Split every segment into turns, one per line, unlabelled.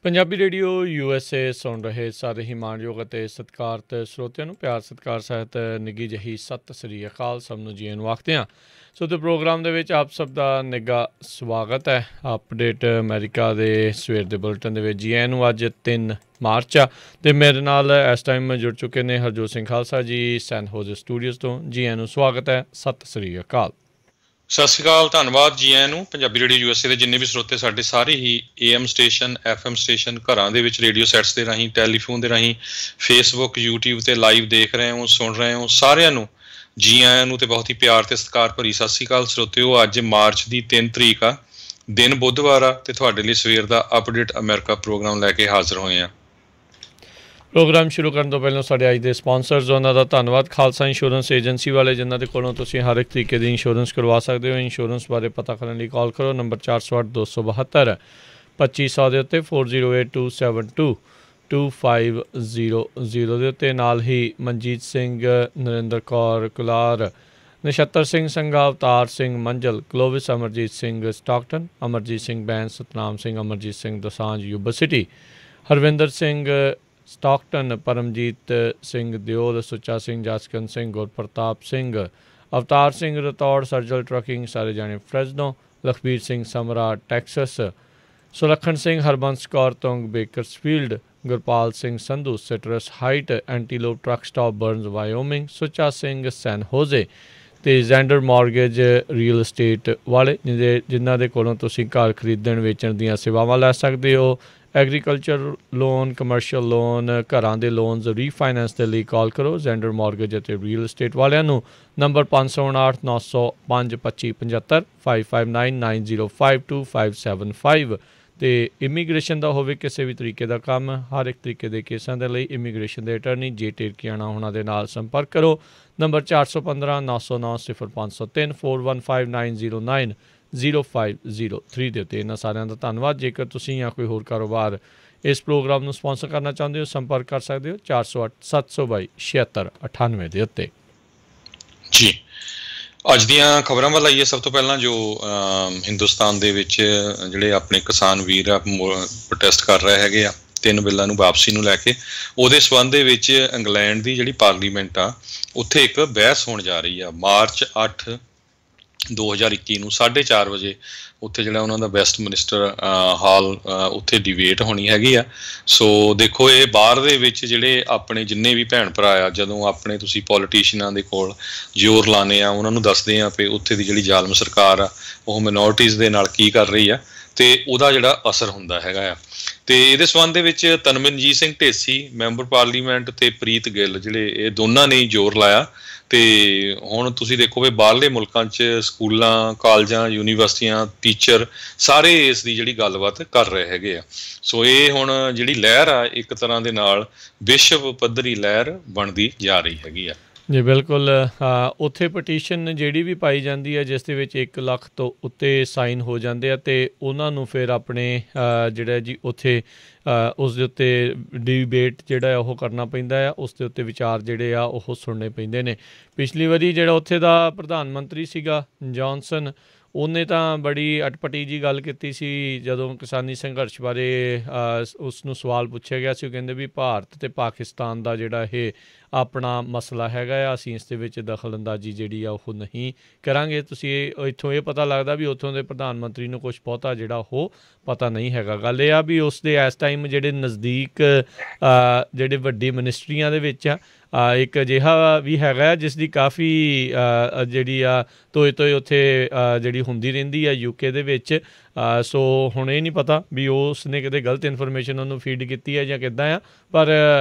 Punjabi radio USA ਸੁਣ ਰਹੇ ਸਾਰੇ ਹੀ ਮਾਣਯੋਗ ਅਤੇ ਸਤਿਕਾਰਤ ਸਰੋਤਿਆਂ ਨੂੰ ਪਿਆਰ ਸਤਿਕਾਰ ਸਹਿਤ ਨਿੱਘੀ ਜਿਹੀ ਸਤਿ ਸ੍ਰੀ ਅਕਾਲ ਸਭ ਨੂੰ ਜੀ ਨੂੰ ਆਖਦੇ ਹਾਂ। ਸੋ ਤੇ ਪ੍ਰੋਗਰਾਮ ਦੇ ਵਿੱਚ ਆਪ ਸਭ ਦਾ ਨਿੱਘਾ ਸਵਾਗਤ ਹੈ। ਅਪਡੇਟ ਅਮਰੀਕਾ ਦੇ ਸਵੇਰ ਦੇ ਬੁਲਟਨ ਦੇ ਵਿੱਚ ਜੀ ਨੂੰ ਅੱਜ 3 ਮਾਰਚ ਆ ਅਤੇ ਮੇਰੇ ਨਾਲ ਇਸ ਟਾਈਮ ਜੁੜ ਚੁੱਕੇ ਨੇ ਹਰਜੋਤ ਸਿੰਘ ਖਾਲਸਾ ਜੀ ਸੈਨ ਹੋਜ਼ੇ ਸਟੂਡੀਓਜ਼ ਤੋਂ। ਜੀ ਨੂੰ ਸਵਾਗਤ ਹੈ, ਸਤਿ ਸ੍ਰੀ ਅਕਾਲ।
ਸਤਿ ਸ਼੍ਰੀ ਅਕਾਲ, ਧੰਨਵਾਦ ਜੀ ਆਇਆਂ ਨੂੰ। ਪੰਜਾਬੀ ਰੇਡੀਓ USA ਦੇ ਜਿੰਨੇ ਵੀ ਸਰੋਤੇ ਸਾਡੇ ਸਾਰੇ ਹੀ AM ਸਟੇਸ਼ਨ, FM ਸਟੇਸ਼ਨ, ਘਰਾਂ ਦੇ ਵਿੱਚ ਰੇਡੀਓ ਸੈਟਸ ਦੇ ਰਾਹੀਂ, ਟੈਲੀਫੋਨ ਦੇ ਰਾਹੀਂ, ਫੇਸਬੁੱਕ, YouTube 'ਤੇ ਲਾਈਵ ਦੇਖ ਰਹੇ ਹੋ, ਸੁਣ ਰਹੇ ਹੋ, ਸਾਰਿਆਂ ਨੂੰ ਜੀ ਆਇਆਂ ਨੂੰ ਅਤੇ ਬਹੁਤ ਹੀ ਪਿਆਰ ਅਤੇ ਸਤਿਕਾਰ ਭਰੀ ਸਤਿ ਸ਼੍ਰੀ ਅਕਾਲ ਸਰੋਤਿਓ। ਅੱਜ ਮਾਰਚ ਦੀ 3 ਤਰੀਕ ਆ, ਦਿਨ ਬੁੱਧਵਾਰ ਆ ਅਤੇ ਤੁਹਾਡੇ ਲਈ ਸਵੇਰ ਦਾ ਅਪਡੇਟ ਅਮਰੀਕਾ ਪ੍ਰੋਗਰਾਮ ਲੈ ਕੇ ਹਾਜ਼ਰ ਹੋਏ ਹਾਂ।
ਪ੍ਰੋਗਰਾਮ ਸ਼ੁਰੂ ਕਰਨ ਤੋਂ ਪਹਿਲਾਂ ਸਾਡੇ ਅੱਜ ਦੇ ਸਪਾਂਸਰਸ ਉਹਨਾਂ ਦਾ ਧੰਨਵਾਦ। ਖਾਲਸਾ ਇੰਸ਼ੋਰੈਂਸ ਏਜੰਸੀ ਵਾਲੇ ਜਿਨ੍ਹਾਂ ਦੇ ਕੋਲੋਂ ਤੁਸੀਂ ਹਰ ਇੱਕ ਤਰੀਕੇ ਦੀ ਇੰਸ਼ੋਰੈਂਸ ਕਰਵਾ ਸਕਦੇ ਹੋ। ਇੰਸ਼ੋਰੈਂਸ ਬਾਰੇ ਪਤਾ ਕਰਨ ਲਈ ਕਾਲ ਕਰੋ ਨੰਬਰ 408-272-2500 ਦੇ ਉੱਤੇ 4082722500 ਦੇ ਉੱਤੇ। ਨਾਲ ਹੀ Manjit Singh, Narinder Kaur Kular, Nachhattar Singh Sangha, Avtar Singh Manjal, Clovis Amarjit Singh Stockton, Amarjit Singh Bains, Satnam Singh, Amarjit Singh Dosanjh Yuba City, Harvinder Singh Stockton, Paramjit Singh Deol, Sucha Singh, Jaskaran Singh, Gurpartap Singh, Avtar Singh Rathore, Sarjal trucking ਸਾਰੇ ਜਾਣੇ Fresno, Lakhbir Singh Samra Texas, Sulakhan Singh, Harbans Kaur Tung Bakersfield, Gurpal Singh Sandhu Citrus Height, Antelope truck stop Burns ਵਾਇਓਮਿੰਗ, Sucha Singh ਸੈਨ ਹੋਜ਼ੇ ਅਤੇ ਜ਼ੈਂਡਰ ਮੌਰਗੇਜ ਰੀਅਲ estate ਵਾਲੇ ਜਿਨ੍ਹਾਂ ਦੇ ਕੋਲੋਂ ਤੁਸੀਂ ਘਰ ਖਰੀਦਣ ਵੇਚਣ ਦੀਆਂ ਸੇਵਾਵਾਂ ਲੈ ਸਕਦੇ ਹੋ। ਐਗਰੀਕਲਚਰ ਲੋਨ, ਕਮਰਸ਼ੀਅਲ ਲੋਨ, ਘਰਾਂ ਦੇ ਲੋਨਸ, ਰੀਫਾਈਨੈਂਸ ਦੇ ਲਈ ਕਾਲ ਕਰੋ ਜ਼ੈਂਡਰ ਮੌਰਗੇਜ ਅਤੇ ਰੀਅਲ estate ਵਾਲਿਆਂ ਨੂੰ। ਨੰਬਰ 559-905-2575 5599052575 ਅਤੇ ਇਮੀਗ੍ਰੇਸ਼ਨ ਦਾ ਹੋਵੇ ਕਿਸੇ ਵੀ ਤਰੀਕੇ ਦਾ ਕੰਮ, ਹਰ ਇੱਕ ਤਰੀਕੇ ਦੇ ਕੇਸਾਂ ਦੇ ਲਈ ਇਮੀਗ੍ਰੇਸ਼ਨ ਦੇ ਅਟਰਨੀ ਜੇ ਟੇਰਕੀਆਣਾ ਉਹਨਾਂ ਦੇ ਨਾਲ ਸੰਪਰਕ ਕਰੋ। ਨੰਬਰ 415-909-0503 415909-0503 ਦੇ ਉੱਤੇ। ਇਹਨਾਂ ਸਾਰਿਆਂ ਦਾ ਧੰਨਵਾਦ। ਜੇਕਰ ਤੁਸੀਂ ਜਾਂ ਕੋਈ ਹੋਰ ਕਾਰੋਬਾਰ ਇਸ ਪ੍ਰੋਗਰਾਮ ਨੂੰ ਸਪਾਂਸਰ ਕਰਨਾ ਚਾਹੁੰਦੇ ਹੋ ਸੰਪਰਕ ਕਰ ਸਕਦੇ ਹੋ 408-722-7698 ਦੇ ਉੱਤੇ।
ਜੀ ਅੱਜ ਦੀਆਂ ਖਬਰਾਂ ਵੱਲ ਆਈਏ। ਸਭ ਤੋਂ ਪਹਿਲਾਂ ਜੋ ਹਿੰਦੁਸਤਾਨ ਦੇ ਵਿੱਚ ਜਿਹੜੇ ਆਪਣੇ ਕਿਸਾਨ ਵੀਰ ਆ ਪ੍ਰੋਟੈਸਟ ਕਰ ਰਹੇ ਹੈਗੇ ਆ 3 ਬਿੱਲਾਂ ਨੂੰ ਵਾਪਸੀ ਨੂੰ ਲੈ ਕੇ, ਉਹਦੇ ਸੰਬੰਧ ਦੇ ਵਿੱਚ ਇੰਗਲੈਂਡ ਦੀ ਜਿਹੜੀ ਪਾਰਲੀਮੈਂਟ ਆ ਉੱਥੇ ਇੱਕ ਬਹਿਸ ਹੋਣ ਜਾ ਰਹੀ ਆ। ਮਾਰਚ 8 2021 ਨੂੰ 4:30 ਵਜੇ ਉੱਥੇ ਜਿਹੜਾ ਉਹਨਾਂ ਦਾ ਵੈਸਟ ਮਿਨਿਸਟਰ ਹਾਲ ਉੱਥੇ ਡਿਬੇਟ ਹੋਣੀ ਹੈਗੀ ਆ। ਸੋ ਦੇਖੋ ਇਹ ਬਾਹਰ ਦੇ ਵਿੱਚ ਜਿਹੜੇ ਆਪਣੇ ਜਿੰਨੇ ਵੀ ਭੈਣ ਭਰਾ ਆ, ਜਦੋਂ ਆਪਣੇ ਤੁਸੀਂ ਪੋਲੀਟੀਸ਼ੀਅਨਾਂ ਦੇ ਕੋਲ ਜ਼ੋਰ ਲਾਉਂਦੇ ਆ, ਉਹਨਾਂ ਨੂੰ ਦੱਸਦੇ ਆ ਵੀ ਉੱਥੇ ਦੀ ਜਿਹੜੀ ਜ਼ਾਲਮ ਸਰਕਾਰ ਆ ਉਹ ਮਿਨੋਰਟੀਜ਼ ਦੇ ਨਾਲ ਕੀ ਕਰ ਰਹੀ ਆ ਅਤੇ ਉਹਦਾ ਜਿਹੜਾ ਅਸਰ ਹੁੰਦਾ ਹੈਗਾ ਆ। ਅਤੇ ਇਹਦੇ ਸੰਬੰਧ ਦੇ ਵਿੱਚ ਤਨਮਨਜੀਤ ਸਿੰਘ ਢੇਸੀ ਮੈਂਬਰ ਪਾਰਲੀਮੈਂਟ ਅਤੇ ਪ੍ਰੀਤ ਗਿੱਲ ਜਿਹੜੇ ਇਹ ਦੋਨਾਂ ਨੇ ਜ਼ੋਰ ਲਾਇਆ। ਅਤੇ ਹੁਣ ਤੁਸੀਂ ਦੇਖੋ ਵੀ ਬਾਹਰਲੇ ਮੁਲਕਾਂ 'ਚ ਸਕੂਲਾਂ, ਕਾਲਜਾਂ, ਯੂਨੀਵਰਸਿਟੀਆਂ, ਟੀਚਰ ਸਾਰੇ ਇਸ ਦੀ ਜਿਹੜੀ ਗੱਲਬਾਤ ਕਰ ਰਹੇ ਹੈਗੇ ਆ। ਸੋ ਇਹ ਹੁਣ ਜਿਹੜੀ ਲਹਿਰ ਆ ਇੱਕ ਤਰ੍ਹਾਂ ਦੇ ਨਾਲ ਵਿਸ਼ਵ ਪੱਧਰੀ ਲਹਿਰ ਬਣਦੀ ਜਾ ਰਹੀ ਹੈਗੀ ਆ।
ਜੀ ਬਿਲਕੁਲ। ਉੱਥੇ ਪਟੀਸ਼ਨ ਜਿਹੜੀ ਵੀ ਪਾਈ ਜਾਂਦੀ ਹੈ ਜਿਸ ਦੇ ਵਿੱਚ 1 ਲੱਖ ਤੋਂ ਉੱਤੇ ਸਾਈਨ ਹੋ ਜਾਂਦੇ ਆ ਅਤੇ ਉਹਨਾਂ ਨੂੰ ਫਿਰ ਆਪਣੇ ਜਿਹੜਾ ਜੀ ਉੱਥੇ ਉਸ ਦੇ ਉੱਤੇ ਡਿਬੇਟ ਜਿਹੜਾ ਉਹ ਕਰਨਾ ਪੈਂਦਾ ਆ, ਉਸ ਦੇ ਉੱਤੇ ਵਿਚਾਰ ਜਿਹੜੇ ਆ ਉਹ ਸੁਣਨੇ ਪੈਂਦੇ ਨੇ। ਪਿਛਲੀ ਵਾਰੀ ਜਿਹੜਾ ਉੱਥੇ ਦਾ ਪ੍ਰਧਾਨ ਮੰਤਰੀ ਸੀਗਾ ਜੌਨਸਨ, ਉਹਨੇ ਤਾਂ ਬੜੀ ਅਟਪਟੀ ਜਿਹੀ ਗੱਲ ਕੀਤੀ ਸੀ ਜਦੋਂ ਕਿਸਾਨੀ ਸੰਘਰਸ਼ ਬਾਰੇ ਉਸ ਨੂੰ ਸਵਾਲ ਪੁੱਛਿਆ ਗਿਆ ਸੀ। ਉਹ ਕਹਿੰਦੇ ਵੀ ਭਾਰਤ ਅਤੇ ਪਾਕਿਸਤਾਨ ਦਾ ਜਿਹੜਾ ਇਹ ਆਪਣਾ ਮਸਲਾ ਹੈਗਾ ਆ, ਅਸੀਂ ਇਸ ਦੇ ਵਿੱਚ ਦਖਲ ਅੰਦਾਜ਼ੀ ਜਿਹੜੀ ਆ ਉਹ ਨਹੀਂ ਕਰਾਂਗੇ। ਤੁਸੀਂ ਇੱਥੋਂ ਇਹ ਪਤਾ ਲੱਗਦਾ ਵੀ ਉੱਥੋਂ ਦੇ ਪ੍ਰਧਾਨ ਮੰਤਰੀ ਨੂੰ ਕੁਛ ਬਹੁਤਾ ਜਿਹੜਾ ਉਹ ਪਤਾ ਨਹੀਂ ਹੈਗਾ। ਗੱਲ ਇਹ ਆ ਵੀ ਉਸ ਦੇ ਇਸ ਟਾਈਮ ਜਿਹੜੇ ਨਜ਼ਦੀਕ ਜਿਹੜੇ ਵੱਡੀ ਮਿਨਿਸਟਰੀਆਂ ਦੇ ਵਿੱਚ ਆ ਇੱਕ ਅਜਿਹਾ ਵੀ ਹੈਗਾ ਜਿਸ ਦੀ ਕਾਫੀ ਜਿਹੜੀ ਆ ਤੋਏ ਉੱਥੇ ਜਿਹੜੀ ਹੁੰਦੀ ਰਹਿੰਦੀ ਆ UK ਦੇ ਵਿੱਚ। ਸੋ ਹੁਣ ਇਹ ਨਹੀਂ ਪਤਾ ਵੀ ਉਸ ਨੇ ਕਿਤੇ ਗਲਤ ਇਨਫੋਰਮੇਸ਼ਨ ਉਹਨੂੰ ਫੀਡ ਕੀਤੀ ਹੈ ਜਾਂ ਕਿੱਦਾਂ ਆ, ਪਰ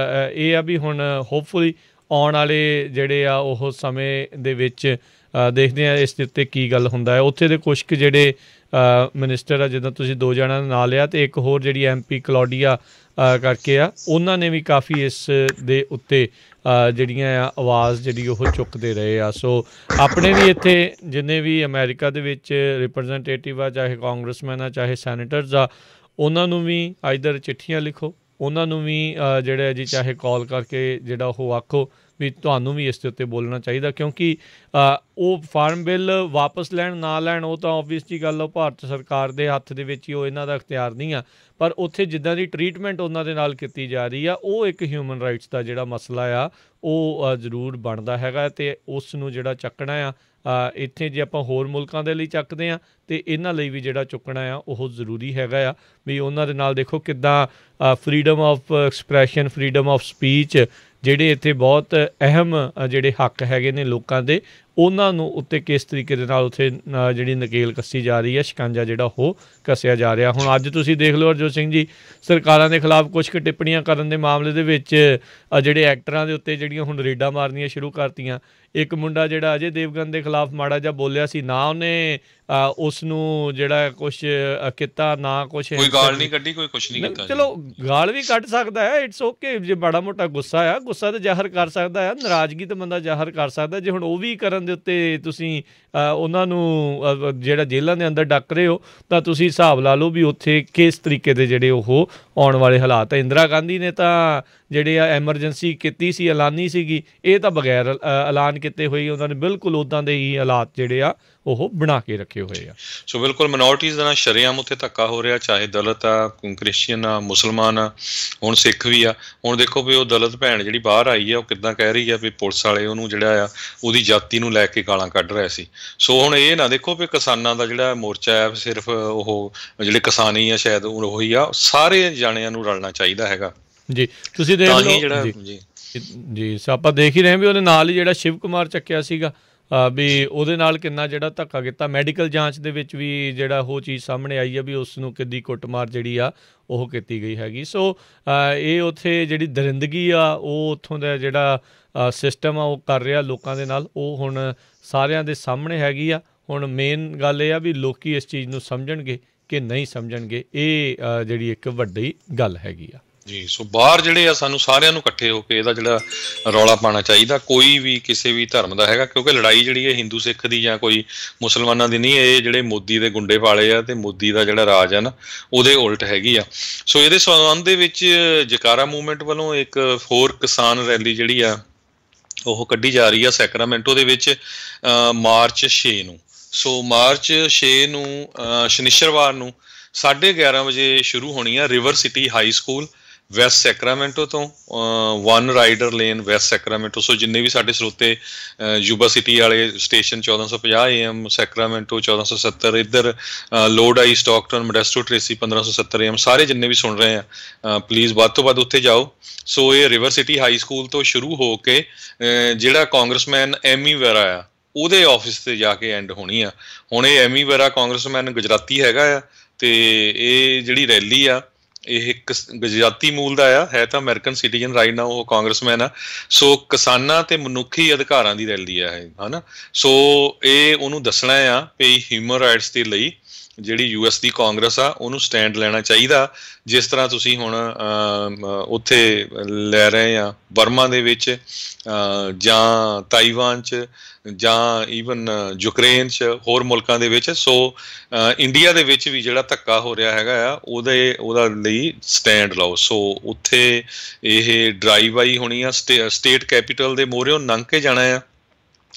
ਇਹ ਆ ਵੀ ਹੁਣ ਹੋਪਫੁਲੀ ਆਉਣ ਵਾਲੇ ਜਿਹੜੇ ਆ ਉਹ ਸਮੇਂ ਦੇ ਵਿੱਚ ਦੇਖਦੇ ਹਾਂ ਇਸ ਦੇ ਉੱਤੇ ਕੀ ਗੱਲ ਹੁੰਦਾ ਹੈ। ਉੱਥੇ ਦੇ ਕੁਛ ਕੁ ਜਿਹੜੇ ਮਿਨਿਸਟਰ ਆ, ਜਿੱਦਾਂ ਤੁਸੀਂ 2 ਜਣਿਆਂ ਦਾ ਨਾਂ ਲਿਆ ਅਤੇ ਇੱਕ ਹੋਰ ਜਿਹੜੀ MP ਕਲੌਡੀਆ ਕਰਕੇ ਆ, ਉਹਨਾਂ ਨੇ ਵੀ ਕਾਫੀ ਇਸ ਦੇ ਉੱਤੇ ਜਿਹੜੀਆਂ ਆ ਆਵਾਜ਼ ਜਿਹੜੀ ਉਹ ਚੁੱਕਦੇ ਰਹੇ ਆ। ਸੋ ਆਪਣੇ ਵੀ ਇੱਥੇ ਜਿੰਨੇ ਵੀ ਅਮਰੀਕਾ ਦੇ ਵਿੱਚ ਰਿਪਰੈਜ਼ੈਂਟੇਟਿਵ ਆ, ਚਾਹੇ ਕਾਂਗਰਸਮੈਨ ਆ, ਚਾਹੇ ਸੈਨੇਟਰਸ ਆ, ਉਹਨਾਂ ਨੂੰ ਵੀ ਆਈਦਰ ਚਿੱਠੀਆਂ ਲਿਖੋ ਉਹਨਾਂ ਨੂੰ ਵੀ ਜਿਹੜਾ ਜੀ ਚਾਹੇ ਕਾਲ ਕਰਕੇ ਜਿਹੜਾ ਉਹ ਆਖੋ ਵੀ ਤੁਹਾਨੂੰ ਵੀ ਇਸ ਦੇ ਉੱਤੇ ਬੋਲਣਾ ਚਾਹੀਦਾ, ਕਿਉਂਕਿ ਉਹ ਫਾਰਮ ਬਿੱਲ ਵਾਪਸ ਲੈਣ ਨਾ ਲੈਣ ਉਹ ਤਾਂ ਓਬਵੀਅਸ ਜੀ ਗੱਲ ਉਹ ਭਾਰਤ ਸਰਕਾਰ ਦੇ ਹੱਥ ਦੇ ਵਿੱਚ ਹੀ, ਉਹ ਇਹਨਾਂ ਦਾ ਇਖਤਿਆਰ ਨਹੀਂ ਆ। ਪਰ ਉੱਥੇ ਜਿੱਦਾਂ ਦੀ ਟਰੀਟਮੈਂਟ ਉਹਨਾਂ ਦੇ ਨਾਲ ਕੀਤੀ ਜਾ ਰਹੀ ਆ, ਉਹ ਇੱਕ ਹਿਊਮਨ ਰਾਈਟਸ ਦਾ ਜਿਹੜਾ ਮਸਲਾ ਆ ਉਹ ਜ਼ਰੂਰ ਬਣਦਾ ਹੈਗਾ, ਅਤੇ ਉਸ ਨੂੰ ਜਿਹੜਾ ਚੱਕਣਾ ਆ ਇੱਥੇ ਜੇ ਆਪਾਂ ਹੋਰ ਮੁਲਕਾਂ ਦੇ ਲਈ ਚੱਕਦੇ ਹਾਂ ਅਤੇ ਇਹਨਾਂ ਲਈ ਵੀ ਜਿਹੜਾ ਚੁੱਕਣਾ ਆ ਉਹ ਜ਼ਰੂਰੀ ਹੈਗਾ ਆ। ਵੀ ਉਹਨਾਂ ਦੇ ਨਾਲ ਦੇਖੋ ਕਿੱਦਾਂ freedom of expression, freedom of speech ਜਿਹੜੇ ਇੱਥੇ ਬਹੁਤ ਅਹਿਮ ਜਿਹੜੇ ਹੱਕ ਹੈਗੇ ਨੇ ਲੋਕਾਂ ਦੇ, ਉਹਨਾਂ ਨੂੰ ਉੱਤੇ ਕਿਸ ਤਰੀਕੇ ਦੇ ਨਾਲ ਉੱਥੇ ਜਿਹੜੀ ਨਕੇਲ ਕੱਸੀ ਜਾ ਰਹੀ ਹੈ, ਸ਼ਿਕੰਜਾ ਜਿਹੜਾ ਉਹ ਕੱਸਿਆ ਜਾ ਰਿਹਾ। ਹੁਣ ਅੱਜ ਤੁਸੀਂ ਦੇਖ ਲਓ ਹਰਜੋਤ ਸਿੰਘ ਜੀ, ਸਰਕਾਰਾਂ ਦੇ ਖਿਲਾਫ ਕੁਛ ਕੁ ਟਿੱਪਣੀਆਂ ਕਰਨ ਦੇ ਮਾਮਲੇ ਦੇ ਵਿੱਚ ਜਿਹੜੇ ਐਕਟਰਾਂ ਦੇ ਉੱਤੇ ਜਿਹੜੀਆਂ ਹੁਣ ਰੇਡਾਂ ਮਾਰਨੀਆਂ ਸ਼ੁਰੂ ਕਰਤੀਆਂ। ਇੱਕ ਮੁੰਡਾ ਜਿਹੜਾ ਅਜੇ ਦੇਵਗਨ ਦੇ ਖਿਲਾਫ ਮਾੜਾ ਜਿਹਾ ਬੋਲਿਆ ਸੀ, ਨਾ ਉਹਨੇ ਉਸ ਨੂੰ ਜਿਹੜਾ ਕੁਛ ਕੀਤਾ, ਨਾ ਕੁਛ
ਕੋਈ ਗਾਲ ਨਹੀਂ ਕੱਢੀ, ਕੋਈ ਕੁਛ ਨਹੀਂ ਕੀਤਾ।
ਚਲੋ ਗਾਲ ਵੀ ਕੱਢ ਸਕਦਾ ਹੈ, ਇਟਸ ਓਕੇ, ਜੇ ਮਾੜਾ ਮੋਟਾ ਗੁੱਸਾ ਆ, ਗੁੱਸਾ ਤਾਂ ਜ਼ਾਹਰ ਕਰ ਸਕਦਾ ਆ, ਨਾਰਾਜ਼ਗੀ ਤਾਂ ਬੰਦਾ ਜ਼ਾਹਰ ਕਰ ਸਕਦਾ। ਜੇ ਹੁਣ ਉਹ ਵੀ ਕਰਨ ਦੇ ਉੱਤੇ ਤੁਸੀਂ ਉਹਨਾਂ ਨੂੰ ਜਿਹੜਾ ਜੇਲ੍ਹਾਂ ਦੇ ਅੰਦਰ ਡੱਕ ਰਹੇ ਹੋ, ਤਾਂ ਤੁਸੀਂ ਹਿਸਾਬ ਲਾ ਲਓ ਵੀ ਉੱਥੇ ਕਿਸ ਤਰੀਕੇ ਦੇ ਜਿਹੜੇ ਉਹ ਆਉਣ ਵਾਲੇ ਹਾਲਾਤ ਆ। ਇੰਦਰਾ ਗਾਂਧੀ ਨੇ ਤਾਂ ਜਿਹੜੇ ਆ ਐਮਰਜੈਂਸੀ ਕੀਤੀ ਸੀ, ਐਲਾਨੀ ਸੀਗੀ, ਇਹ ਤਾਂ ਬਗੈਰ ਐਲਾਨ ਕੀਤੇ ਹੋਏ ਉਹਨਾਂ ਨੇ ਬਿਲਕੁਲ ਉੱਦਾਂ ਦੇ ਹੀ ਹਾਲਾਤ ਜਿਹੜੇ ਆ ਉਹ ਬਣਾ ਕੇ ਰੱਖੇ ਹੋਏ ਆ।
ਸੋ ਬਿਲਕੁਲ ਮਿਨੋਰਟੀਜ਼ ਦਾ ਨਾਲ ਸ਼ਰੇਆਮ ਉੱਥੇ ਧੱਕਾ ਹੋ ਰਿਹਾ, ਚਾਹੇ ਦਲਿਤ ਆ, ਕ੍ਰਿਸਚੀਅਨ ਆ, ਮੁਸਲਮਾਨ ਆ, ਹੁਣ ਸਿੱਖ ਵੀ ਆ। ਹੁਣ ਦੇਖੋ ਵੀ ਉਹ ਦਲਿਤ ਭੈਣ ਜਿਹੜੀ ਬਾਹਰ ਆਈ ਆ, ਉਹ ਕਿੱਦਾਂ ਕਹਿ ਰਹੀ ਆ ਵੀ ਪੁਲਿਸ ਵਾਲੇ ਉਹਨੂੰ ਜਿਹੜਾ ਆ ਉਹਦੀ ਜਾਤੀ ਨੂੰ ਲੈ ਕੇ ਗਾਲਾਂ ਕੱਢ ਰਹੇ ਸੀ। ਸੋ ਹੁਣ ਇਹ ਨਾ ਦੇਖੋ ਵੀ ਕਿਸਾਨਾਂ ਦਾ ਜਿਹੜਾ ਮੋਰਚਾ ਹੈ ਸਿਰਫ ਉਹ ਜਿਹੜੇ ਕਿਸਾਨੀ ਆ ਸ਼ਾਇਦ ਉਹੀ ਆ, ਸਾਰੇ ਜਾਣਿਆਂ ਨੂੰ ਰਲਣਾ ਚਾਹੀਦਾ ਹੈਗਾ
ਜੀ। ਤੁਸੀਂ ਦੇਖ ਲਓ ਜੀ, ਆਪਾਂ ਦੇਖ ਹੀ ਰਹੇ ਵੀ ਉਹਦੇ ਨਾਲ ਹੀ ਜਿਹੜਾ ਸ਼ਿਵ ਕੁਮਾਰ ਚੱਕਿਆ ਸੀਗਾ, ਵੀ ਉਹਦੇ ਨਾਲ ਕਿੰਨਾ ਜਿਹੜਾ ਧੱਕਾ ਕੀਤਾ। ਮੈਡੀਕਲ ਜਾਂਚ ਦੇ ਵਿੱਚ ਵੀ ਜਿਹੜਾ ਉਹ ਚੀਜ਼ ਸਾਹਮਣੇ ਆਈ ਆ ਵੀ ਉਸ ਨੂੰ ਕਿੱਡੀ ਕੁੱਟਮਾਰ ਜਿਹੜੀ ਆ ਉਹ ਕੀਤੀ ਗਈ ਹੈਗੀ। ਸੋ ਇਹ ਉੱਥੇ ਜਿਹੜੀ ਦਰਿੰਦਗੀ ਆ ਉਹ ਉੱਥੋਂ ਦਾ ਜਿਹੜਾ ਸਿਸਟਮ ਆ ਉਹ ਕਰ ਰਿਹਾ ਲੋਕਾਂ ਦੇ ਨਾਲ, ਉਹ ਹੁਣ ਸਾਰਿਆਂ ਦੇ ਸਾਹਮਣੇ ਹੈਗੀ ਆ। ਹੁਣ ਮੇਨ ਗੱਲ ਇਹ ਆ ਵੀ ਲੋਕ ਇਸ ਚੀਜ਼ ਨੂੰ ਸਮਝਣਗੇ ਕਿ ਨਹੀਂ ਸਮਝਣਗੇ, ਇਹ ਜਿਹੜੀ ਇੱਕ ਵੱਡੀ ਗੱਲ ਹੈਗੀ ਆ
ਜੀ। ਸੋ ਬਾਹਰ ਜਿਹੜੇ ਆ ਸਾਨੂੰ ਸਾਰਿਆਂ ਨੂੰ ਇਕੱਠੇ ਹੋ ਕੇ ਇਹਦਾ ਜਿਹੜਾ ਰੌਲਾ ਪਾਉਣਾ ਚਾਹੀਦਾ, ਕੋਈ ਵੀ ਕਿਸੇ ਵੀ ਧਰਮ ਦਾ ਹੈਗਾ, ਕਿਉਂਕਿ ਲੜਾਈ ਜਿਹੜੀ ਹੈ ਹਿੰਦੂ ਸਿੱਖ ਦੀ ਜਾਂ ਕੋਈ ਮੁਸਲਮਾਨਾਂ ਦੀ ਨਹੀਂ, ਇਹ ਜਿਹੜੇ ਮੋਦੀ ਦੇ ਗੁੰਡੇ ਪਾਲੇ ਆ ਅਤੇ ਮੋਦੀ ਦਾ ਜਿਹੜਾ ਰਾਜ ਆ ਨਾ ਉਹਦੇ ਉਲਟ ਹੈਗੀ ਆ। ਸੋ ਇਹਦੇ ਸੰਬੰਧ ਦੇ ਵਿੱਚ ਜਕਾਰਾ ਮੂਵਮੈਂਟ ਵੱਲੋਂ ਇੱਕ ਹੋਰ ਕਿਸਾਨ ਰੈਲੀ ਜਿਹੜੀ ਆ ਉਹ ਕੱਢੀ ਜਾ ਰਹੀ ਆ ਸੈਕਰਾਮੈਂਟੋ ਦੇ ਵਿੱਚ ਮਾਰਚ 6 ਨੂੰ। ਸੋ ਮਾਰਚ 6 ਨੂੰ ਸ਼ਨੀਚਰਵਾਰ ਨੂੰ 11:30 ਵਜੇ ਸ਼ੁਰੂ ਹੋਣੀ ਆ River City High School West Sacramento ਤੋਂ, 1 Rider Lane West Sacramento. So ਜਿੰਨੇ ਵੀ ਸਾਡੇ ਸਰੋਤੇ ਯੂਬਾ ਸਿਟੀ ਵਾਲੇ ਸਟੇਸ਼ਨ 1450 AM, ਸੈਕਰਾਮੈਂਟੋ 1470, ਇੱਧਰ Lodi Stockton, Modesto Tracy 1570 AM, ਸਾਰੇ ਜਿੰਨੇ ਵੀ ਸੁਣ ਰਹੇ ਆ ਪਲੀਜ਼ ਵੱਧ ਤੋਂ ਵੱਧ ਉੱਥੇ ਜਾਓ। ਸੋ ਇਹ ਰਿਵਰ ਸਿਟੀ ਹਾਈ ਸਕੂਲ ਤੋਂ ਸ਼ੁਰੂ ਹੋ ਕੇ ਜਿਹੜਾ ਕਾਂਗਰਸਮੈਨ ਐਮੀ ਵੈਰਾ ਆ ਉਹਦੇ ਆਫਿਸ ਤੇ ਜਾ ਕੇ ਐਂਡ ਹੋਣੀ ਆ। ਹੁਣ ਇਹ ਐਮੀ ਵੈਰਾ ਕਾਂਗਰਸਮੈਨ ਗੁਜਰਾਤੀ ਹੈਗਾ ਆ, ਤੇ ਇਹ ਜਿਹੜੀ ਰੈਲੀ ਆ ਇਹ ਗੁਜਰਾਤੀ ਮੂਲ ਦਾ ਆ, ਹੈ ਤਾਂ ਅਮਰੀਕਨ ਸਿਟੀਜ਼ਨ ਰਾਈਟ ਨਾਓ ਉਹ ਕਾਂਗਰਸਮੈਨ ਆ। ਸੋ ਕਿਸਾਨਾਂ ਤੇ ਮਨੁੱਖੀ ਅਧਿਕਾਰਾਂ ਦੀ ਰੈਲੀ ਆ ਇਹ, ਹੈ ਨਾ। ਸੋ ਇਹ ਉਹਨੂੰ ਦੱਸਣਾ ਆ ਵੀ ਹਿਊਮਨ ਰਾਈਟਸ ਦੇ ਲਈ ਜਿਹੜੀ US ਦੀ ਕਾਂਗਰਸ ਆ ਉਹਨੂੰ ਸਟੈਂਡ ਲੈਣਾ ਚਾਹੀਦਾ, ਜਿਸ ਤਰ੍ਹਾਂ ਤੁਸੀਂ ਹੁਣ ਉੱਥੇ ਲੈ ਰਹੇ ਆ ਬਰਮਾ ਦੇ ਵਿੱਚ ਜਾਂ ਤਾਈਵਾਨ 'ਚ ਜਾਂ ਈਵਨ ਯੂਕਰੇਨ 'ਚ, ਹੋਰ ਮੁਲਕਾਂ ਦੇ ਵਿੱਚ। ਸੋ ਇੰਡੀਆ ਦੇ ਵਿੱਚ ਵੀ ਜਿਹੜਾ ਧੱਕਾ ਹੋ ਰਿਹਾ ਹੈਗਾ ਆ ਉਹਦਾ ਲਈ ਸਟੈਂਡ ਲਓ। ਸੋ ਉੱਥੇ ਇਹ ਡਰਾਈਵ ਆਈ ਹੋਣੀ ਆ, ਸਟੇਟ ਕੈਪੀਟਲ ਦੇ ਮੂਹਰਿਓਂ ਲੰਘ ਕੇ ਜਾਣਾ ਆ,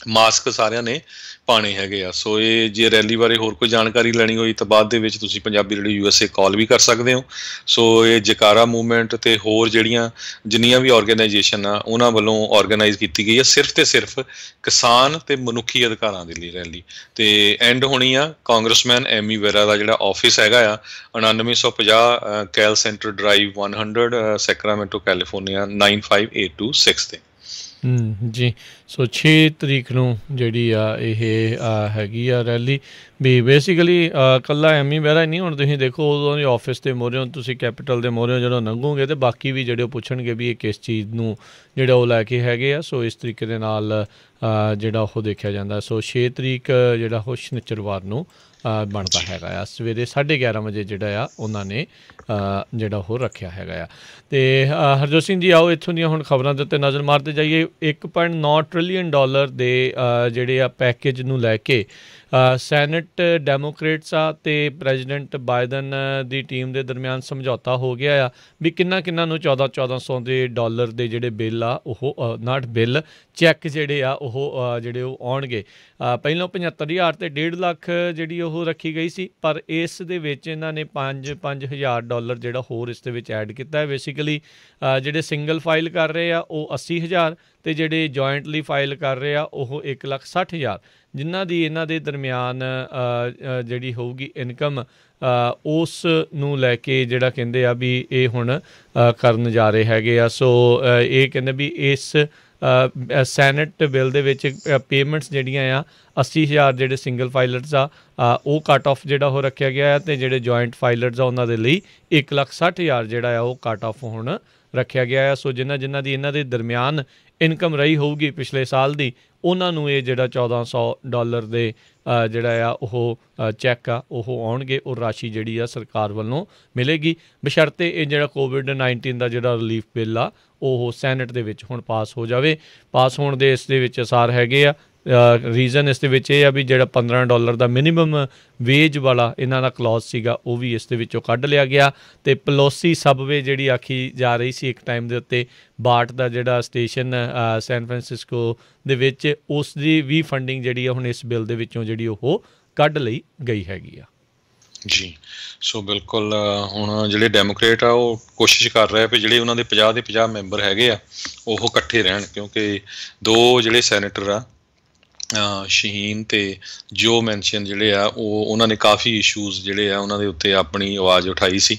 ਮਾਸਕ ਸਾਰਿਆਂ ਨੇ ਪਾਣੇ ਹੈਗੇ ਆ। ਸੋ ਇਹ ਜੇ ਰੈਲੀ ਬਾਰੇ ਹੋਰ ਕੋਈ ਜਾਣਕਾਰੀ ਲੈਣੀ ਹੋਈ ਤਾਂ ਬਾਅਦ ਦੇ ਵਿੱਚ ਤੁਸੀਂ ਪੰਜਾਬੀ ਰੇਡੀਓ USA ਕਾਲ ਵੀ ਕਰ ਸਕਦੇ ਹੋ। ਸੋ ਇਹ ਜਕਾਰਾ ਮੂਵਮੈਂਟ ਅਤੇ ਹੋਰ ਜਿੰਨੀਆਂ ਵੀ ਔਰਗੇਨਾਈਜੇਸ਼ਨ ਆ ਉਹਨਾਂ ਵੱਲੋਂ ਔਰਗੇਨਾਈਜ਼ ਕੀਤੀ ਗਈ ਹੈ ਸਿਰਫ ਤੇ ਸਿਰਫ ਕਿਸਾਨ ਅਤੇ ਮਨੁੱਖੀ ਅਧਿਕਾਰਾਂ ਦੇ ਲਈ ਰੈਲੀ। ਅਤੇ ਐਂਡ ਹੋਣੀ ਆ ਕਾਂਗਰਸਮੈਨ ਐਮੀ ਵੈਰਾ ਦਾ ਜਿਹੜਾ ਆਫਿਸ ਹੈਗਾ ਆ 9950 ਕੈਲ ਸੈਂਟਰ ਡਰਾਈਵ 100 ਸੈਕਰਾਮੈਂਟੋ ਕੈਲੀਫੋਰਨੀਆ 95826 'ਤੇ।
ਜੀ। ਸੋ 6 ਤਰੀਕ ਨੂੰ ਜਿਹੜੀ ਆ ਇਹ ਹੈਗੀ ਆ ਰੈਲੀ। ਵੀ ਬੇਸਿਕਲੀ ਇਕੱਲਾ ਐਮੀ ਵੈਰਾ ਨਹੀਂ, ਹੁਣ ਤੁਸੀਂ ਦੇਖੋ ਉਦੋਂ ਦੇ ਆਫਿਸ ਦੇ ਮੋਹਰਿਓਂ ਤੁਸੀਂ ਕੈਪੀਟਲ ਦੇ ਮੋਹਰਿਓਂ ਜਦੋਂ ਲੰਘੋਗੇ ਅਤੇ ਬਾਕੀ ਵੀ ਜਿਹੜੇ ਉਹ ਪੁੱਛਣਗੇ ਵੀ ਇਹ ਕਿਸ ਚੀਜ਼ ਨੂੰ ਜਿਹੜਾ ਉਹ ਲੈ ਕੇ ਹੈਗੇ ਆ। ਸੋ ਇਸ ਤਰੀਕੇ ਦੇ ਨਾਲ ਜਿਹੜਾ ਉਹ ਦੇਖਿਆ ਜਾਂਦਾ। ਸੋ 6 ਤਰੀਕ ਜਿਹੜਾ ਉਹ ਸ਼ਨੀਚਰਵਾਰ ਨੂੰ ਬਣਦਾ ਹੈਗਾ ਆ, ਸਵੇਰੇ 11:30 ਵਜੇ ਜਿਹੜਾ ਆ ਉਹਨਾਂ ਨੇ ਜਿਹੜਾ ਉਹ ਰੱਖਿਆ ਹੈਗਾ ਆ। ਅਤੇ ਹਰਜੋਤ ਸਿੰਘ ਜੀ ਆਓ ਇੱਥੋਂ ਦੀਆਂ ਹੁਣ ਖਬਰਾਂ ਦੇ ਉੱਤੇ ਨਜ਼ਰ ਮਾਰਦੇ ਜਾਈਏ। $1.9 ਟ੍ਰਿਲੀਅਨ ਦੇ ਜਿਹੜੇ ਆ ਪੈਕੇਜ ਨੂੰ ਲੈ ਕੇ ਸੈਨੇਟ ਡੈਮੋਕ੍ਰੇਟਸ ਆ ਅਤੇ ਪ੍ਰੈਜ਼ੀਡੈਂਟ ਬਾਈਡਨ ਦੀ ਟੀਮ ਦੇ ਦਰਮਿਆਨ ਸਮਝੌਤਾ ਹੋ ਗਿਆ ਆ ਵੀ ਕਿੰਨਾ ਨੂੰ 1400 ਦੇ ਡਾਲਰ ਦੇ ਜਿਹੜੇ ਬਿੱਲ ਆ ਉਹ ਨਾਟ ਬਿੱਲ ਚੈੱਕ ਜਿਹੜੇ ਆ ਉਹ ਆਉਣਗੇ। ਪਹਿਲਾਂ 75,000 ਅਤੇ 1.5 ਲੱਖ ਜਿਹੜੀ ਉਹ ਰੱਖੀ ਗਈ ਸੀ, ਪਰ ਇਸ ਦੇ ਵਿੱਚ ਇਹਨਾਂ ਨੇ 5,000 ਡਾਲਰ ਜਿਹੜਾ ਹੋਰ ਇਸ ਦੇ ਵਿੱਚ ਐਡ ਕੀਤਾ ਹੈ। ਬੇਸਿਕਲੀ ਜਿਹੜੇ ਸਿੰਗਲ ਫਾਈਲ ਕਰ ਰਹੇ ਆ ਉਹ 80,000 ਅਤੇ ਜਿਹੜੇ ਜੁਆਇੰਟਲੀ ਫਾਈਲ ਕਰ ਰਹੇ ਆ ਉਹ 1,60,000, ਜਿਨ੍ਹਾਂ ਦੀ ਇਹਨਾਂ ਦੇ ਦਰਮਿਆਨ ਜਿਹੜੀ ਹੋਊਗੀ ਇਨਕਮ ਉਸ ਨੂੰ ਲੈ ਕੇ ਜਿਹੜਾ ਕਹਿੰਦੇ ਆ ਵੀ ਇਹ ਹੁਣ ਕਰਨ ਜਾ ਰਹੇ ਹੈਗੇ ਆ। ਸੋ ਇਹ ਕਹਿੰਦੇ ਵੀ ਇਸ ਸੈਨੇਟ ਬਿੱਲ ਦੇ ਵਿੱਚ ਪੇਮੈਂਟਸ ਜਿਹੜੀਆਂ ਆ 80,000 ਜਿਹੜੇ ਸਿੰਗਲ ਫਾਈਲਰਸ ਆ ਉਹ ਕੱਟ ਆਫ ਜਿਹੜਾ ਉਹ ਰੱਖਿਆ ਗਿਆ ਅਤੇ ਜਿਹੜੇ ਜੁਆਇੰਟ ਫਾਈਲਰਸ ਆ ਉਹਨਾਂ ਦੇ ਲਈ 1,60,000 ਜਿਹੜਾ ਆ ਉਹ ਕੱਟ ਆਫ ਹੁਣ ਰੱਖਿਆ ਗਿਆ ਆ। ਸੋ ਜਿਨ੍ਹਾਂ ਦੀ ਇਹਨਾਂ ਦੇ ਦਰਮਿਆਨ ਇਨਕਮ ਰਹੀ ਹੋਊਗੀ ਪਿਛਲੇ ਸਾਲ ਦੀ, ਉਹਨਾਂ ਨੂੰ ਇਹ ਜਿਹੜਾ 1400 ਡਾਲਰ ਦੇ ਜਿਹੜਾ ਆ ਉਹ ਚੈੱਕ ਆ ਉਹ ਆਉਣਗੇ, ਉਹ ਰਾਸ਼ੀ ਜਿਹੜੀ ਆ ਸਰਕਾਰ ਵੱਲੋਂ ਮਿਲੇਗੀ, ਬਸ਼ਰਤੇ ਇਹ ਜਿਹੜਾ COVID-19 ਦਾ ਜਿਹੜਾ ਰਿਲੀਫ ਬਿੱਲ ਆ ਉਹ ਸੈਨੇਟ ਦੇ ਵਿੱਚ ਹੁਣ ਪਾਸ ਹੋ ਜਾਵੇ। ਪਾਸ ਹੋਣ ਦੇ ਇਸ ਦੇ ਵਿੱਚ ਅਸਾਰ ਹੈਗੇ ਆ। ਰੀਜ਼ਨ ਇਸ ਦੇ ਵਿੱਚ ਇਹ ਆ ਵੀ ਜਿਹੜਾ $15 ਦਾ ਮਿਨੀਮਮ ਵੇਜ ਵਾਲਾ ਇਹਨਾਂ ਦਾ ਕਲੌਜ਼ ਸੀਗਾ ਉਹ ਵੀ ਇਸ ਦੇ ਵਿੱਚੋਂ ਕੱਢ ਲਿਆ ਗਿਆ ਅਤੇ ਪਲੋਸੀ ਸਬਵੇ ਜਿਹੜੀ ਆਖੀ ਜਾ ਰਹੀ ਸੀ ਇੱਕ ਟਾਈਮ ਦੇ ਉੱਤੇ, ਬਾਟ ਦਾ ਜਿਹੜਾ ਸਟੇਸ਼ਨ ਸੈਨ ਫਰਾਂਸਿਸਕੋ ਦੇ ਵਿੱਚ, ਉਸ ਦੀ ਵੀ ਫੰਡਿੰਗ ਜਿਹੜੀ ਆ ਹੁਣ ਇਸ ਬਿੱਲ ਦੇ ਵਿੱਚੋਂ ਜਿਹੜੀ ਉਹ ਕੱਢ ਲਈ ਗਈ ਹੈਗੀ ਆ।
ਜੀ, ਸੋ ਬਿਲਕੁਲ ਹੁਣ ਜਿਹੜੇ ਡੈਮੋਕ੍ਰੇਟ ਆ ਉਹ ਕੋਸ਼ਿਸ਼ ਕਰ ਰਹੇ ਵੀ ਜਿਹੜੇ ਉਹਨਾਂ ਦੇ 50 ਦੇ 50 ਮੈਂਬਰ ਹੈਗੇ ਆ ਉਹ ਇਕੱਠੇ ਰਹਿਣ, ਕਿਉਂਕਿ ਦੋ ਜਿਹੜੇ ਸੈਨੇਟਰ ਆ ਸ਼ਹੀਨ ਅਤੇ ਜੋ ਮੈਨਸ਼ਨ ਜਿਹੜੇ ਆ ਉਹਨਾਂ ਨੇ ਕਾਫੀ ਇਸ਼ੂਜ਼ ਜਿਹੜੇ ਆ ਉਹਨਾਂ ਦੇ ਉੱਤੇ ਆਪਣੀ ਆਵਾਜ਼ ਉਠਾਈ ਸੀ।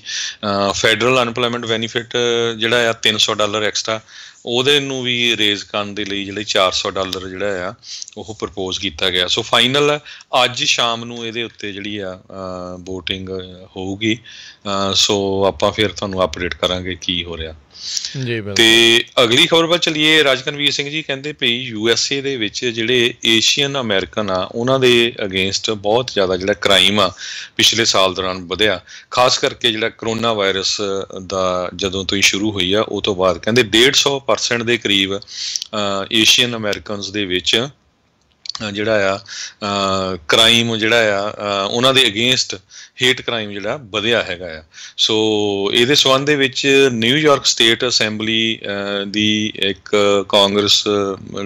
ਫੈਡਰਲ ਅਨਪਲੋਇਮੈਂਟ ਬੈਨੀਫਿਟ ਜਿਹੜਾ ਆ $300 ਐਕਸਟਰਾ, ਉਹਦੇ ਨੂੰ ਵੀ ਰੇਜ਼ ਕਰਨ ਦੇ ਲਈ ਜਿਹੜੇ $400 ਜਿਹੜਾ ਆ ਉਹ ਪ੍ਰਪੋਜ਼ ਕੀਤਾ ਗਿਆ। ਸੋ ਫਾਈਨਲ ਅੱਜ ਸ਼ਾਮ ਨੂੰ ਇਹਦੇ ਉੱਤੇ ਜਿਹੜੀ ਆ ਵੋਟਿੰਗ ਹੋਊਗੀ। ਸੋ ਆਪਾਂ ਫਿਰ ਤੁਹਾਨੂੰ ਅਪਡੇਟ ਕਰਾਂਗੇ ਕੀ ਹੋ ਰਿਹਾ। ਤੇ ਅਗਲੀ ਖਬਰ ਵੱਲ ਚੱਲੀਏ। ਰਾਜਕਨਵੀਰ ਸਿੰਘ ਜੀ ਕਹਿੰਦੇ ਪਈ USA ਦੇ ਵਿੱਚ ਜਿਹੜੇ ਏਸ਼ੀਅਨ ਅਮੈਰੀਕਨ ਆ ਉਹਨਾਂ ਦੇ ਅਗੇਂਸਟ ਬਹੁਤ ਜ਼ਿਆਦਾ ਜਿਹੜਾ ਕ੍ਰਾਈਮ ਆ ਪਿਛਲੇ ਸਾਲ ਦੌਰਾਨ ਵਧਿਆ, ਖਾਸ ਕਰਕੇ ਜਿਹੜਾ ਕਰੋਨਾ ਵਾਇਰਸ ਦਾ ਜਦੋਂ ਤੋਂ ਹੀ ਸ਼ੁਰੂ ਹੋਈ ਆ ਉਹ ਤੋਂ ਬਾਅਦ ਕਹਿੰਦੇ 150% ਦੇ ਕਰੀਬ ਏਸ਼ੀਅਨ ਅਮੈਰੀਕਨਸ ਦੇ ਵਿੱਚ ਜਿਹੜਾ ਆ ਕ੍ਰਾਈਮ ਜਿਹੜਾ ਆ ਉਹਨਾਂ ਦੇ ਅਗੇਂਸਟ ਹੇਟ ਕ੍ਰਾਈਮ ਜਿਹੜਾ ਵਧਿਆ ਹੈਗਾ ਆ। ਸੋ ਇਹਦੇ ਸੰਬੰਧ ਦੇ ਵਿੱਚ ਨਿਊਯਾਰਕ ਸਟੇਟ ਅਸੈਂਬਲੀ ਦੀ ਇੱਕ ਕਾਂਗਰਸ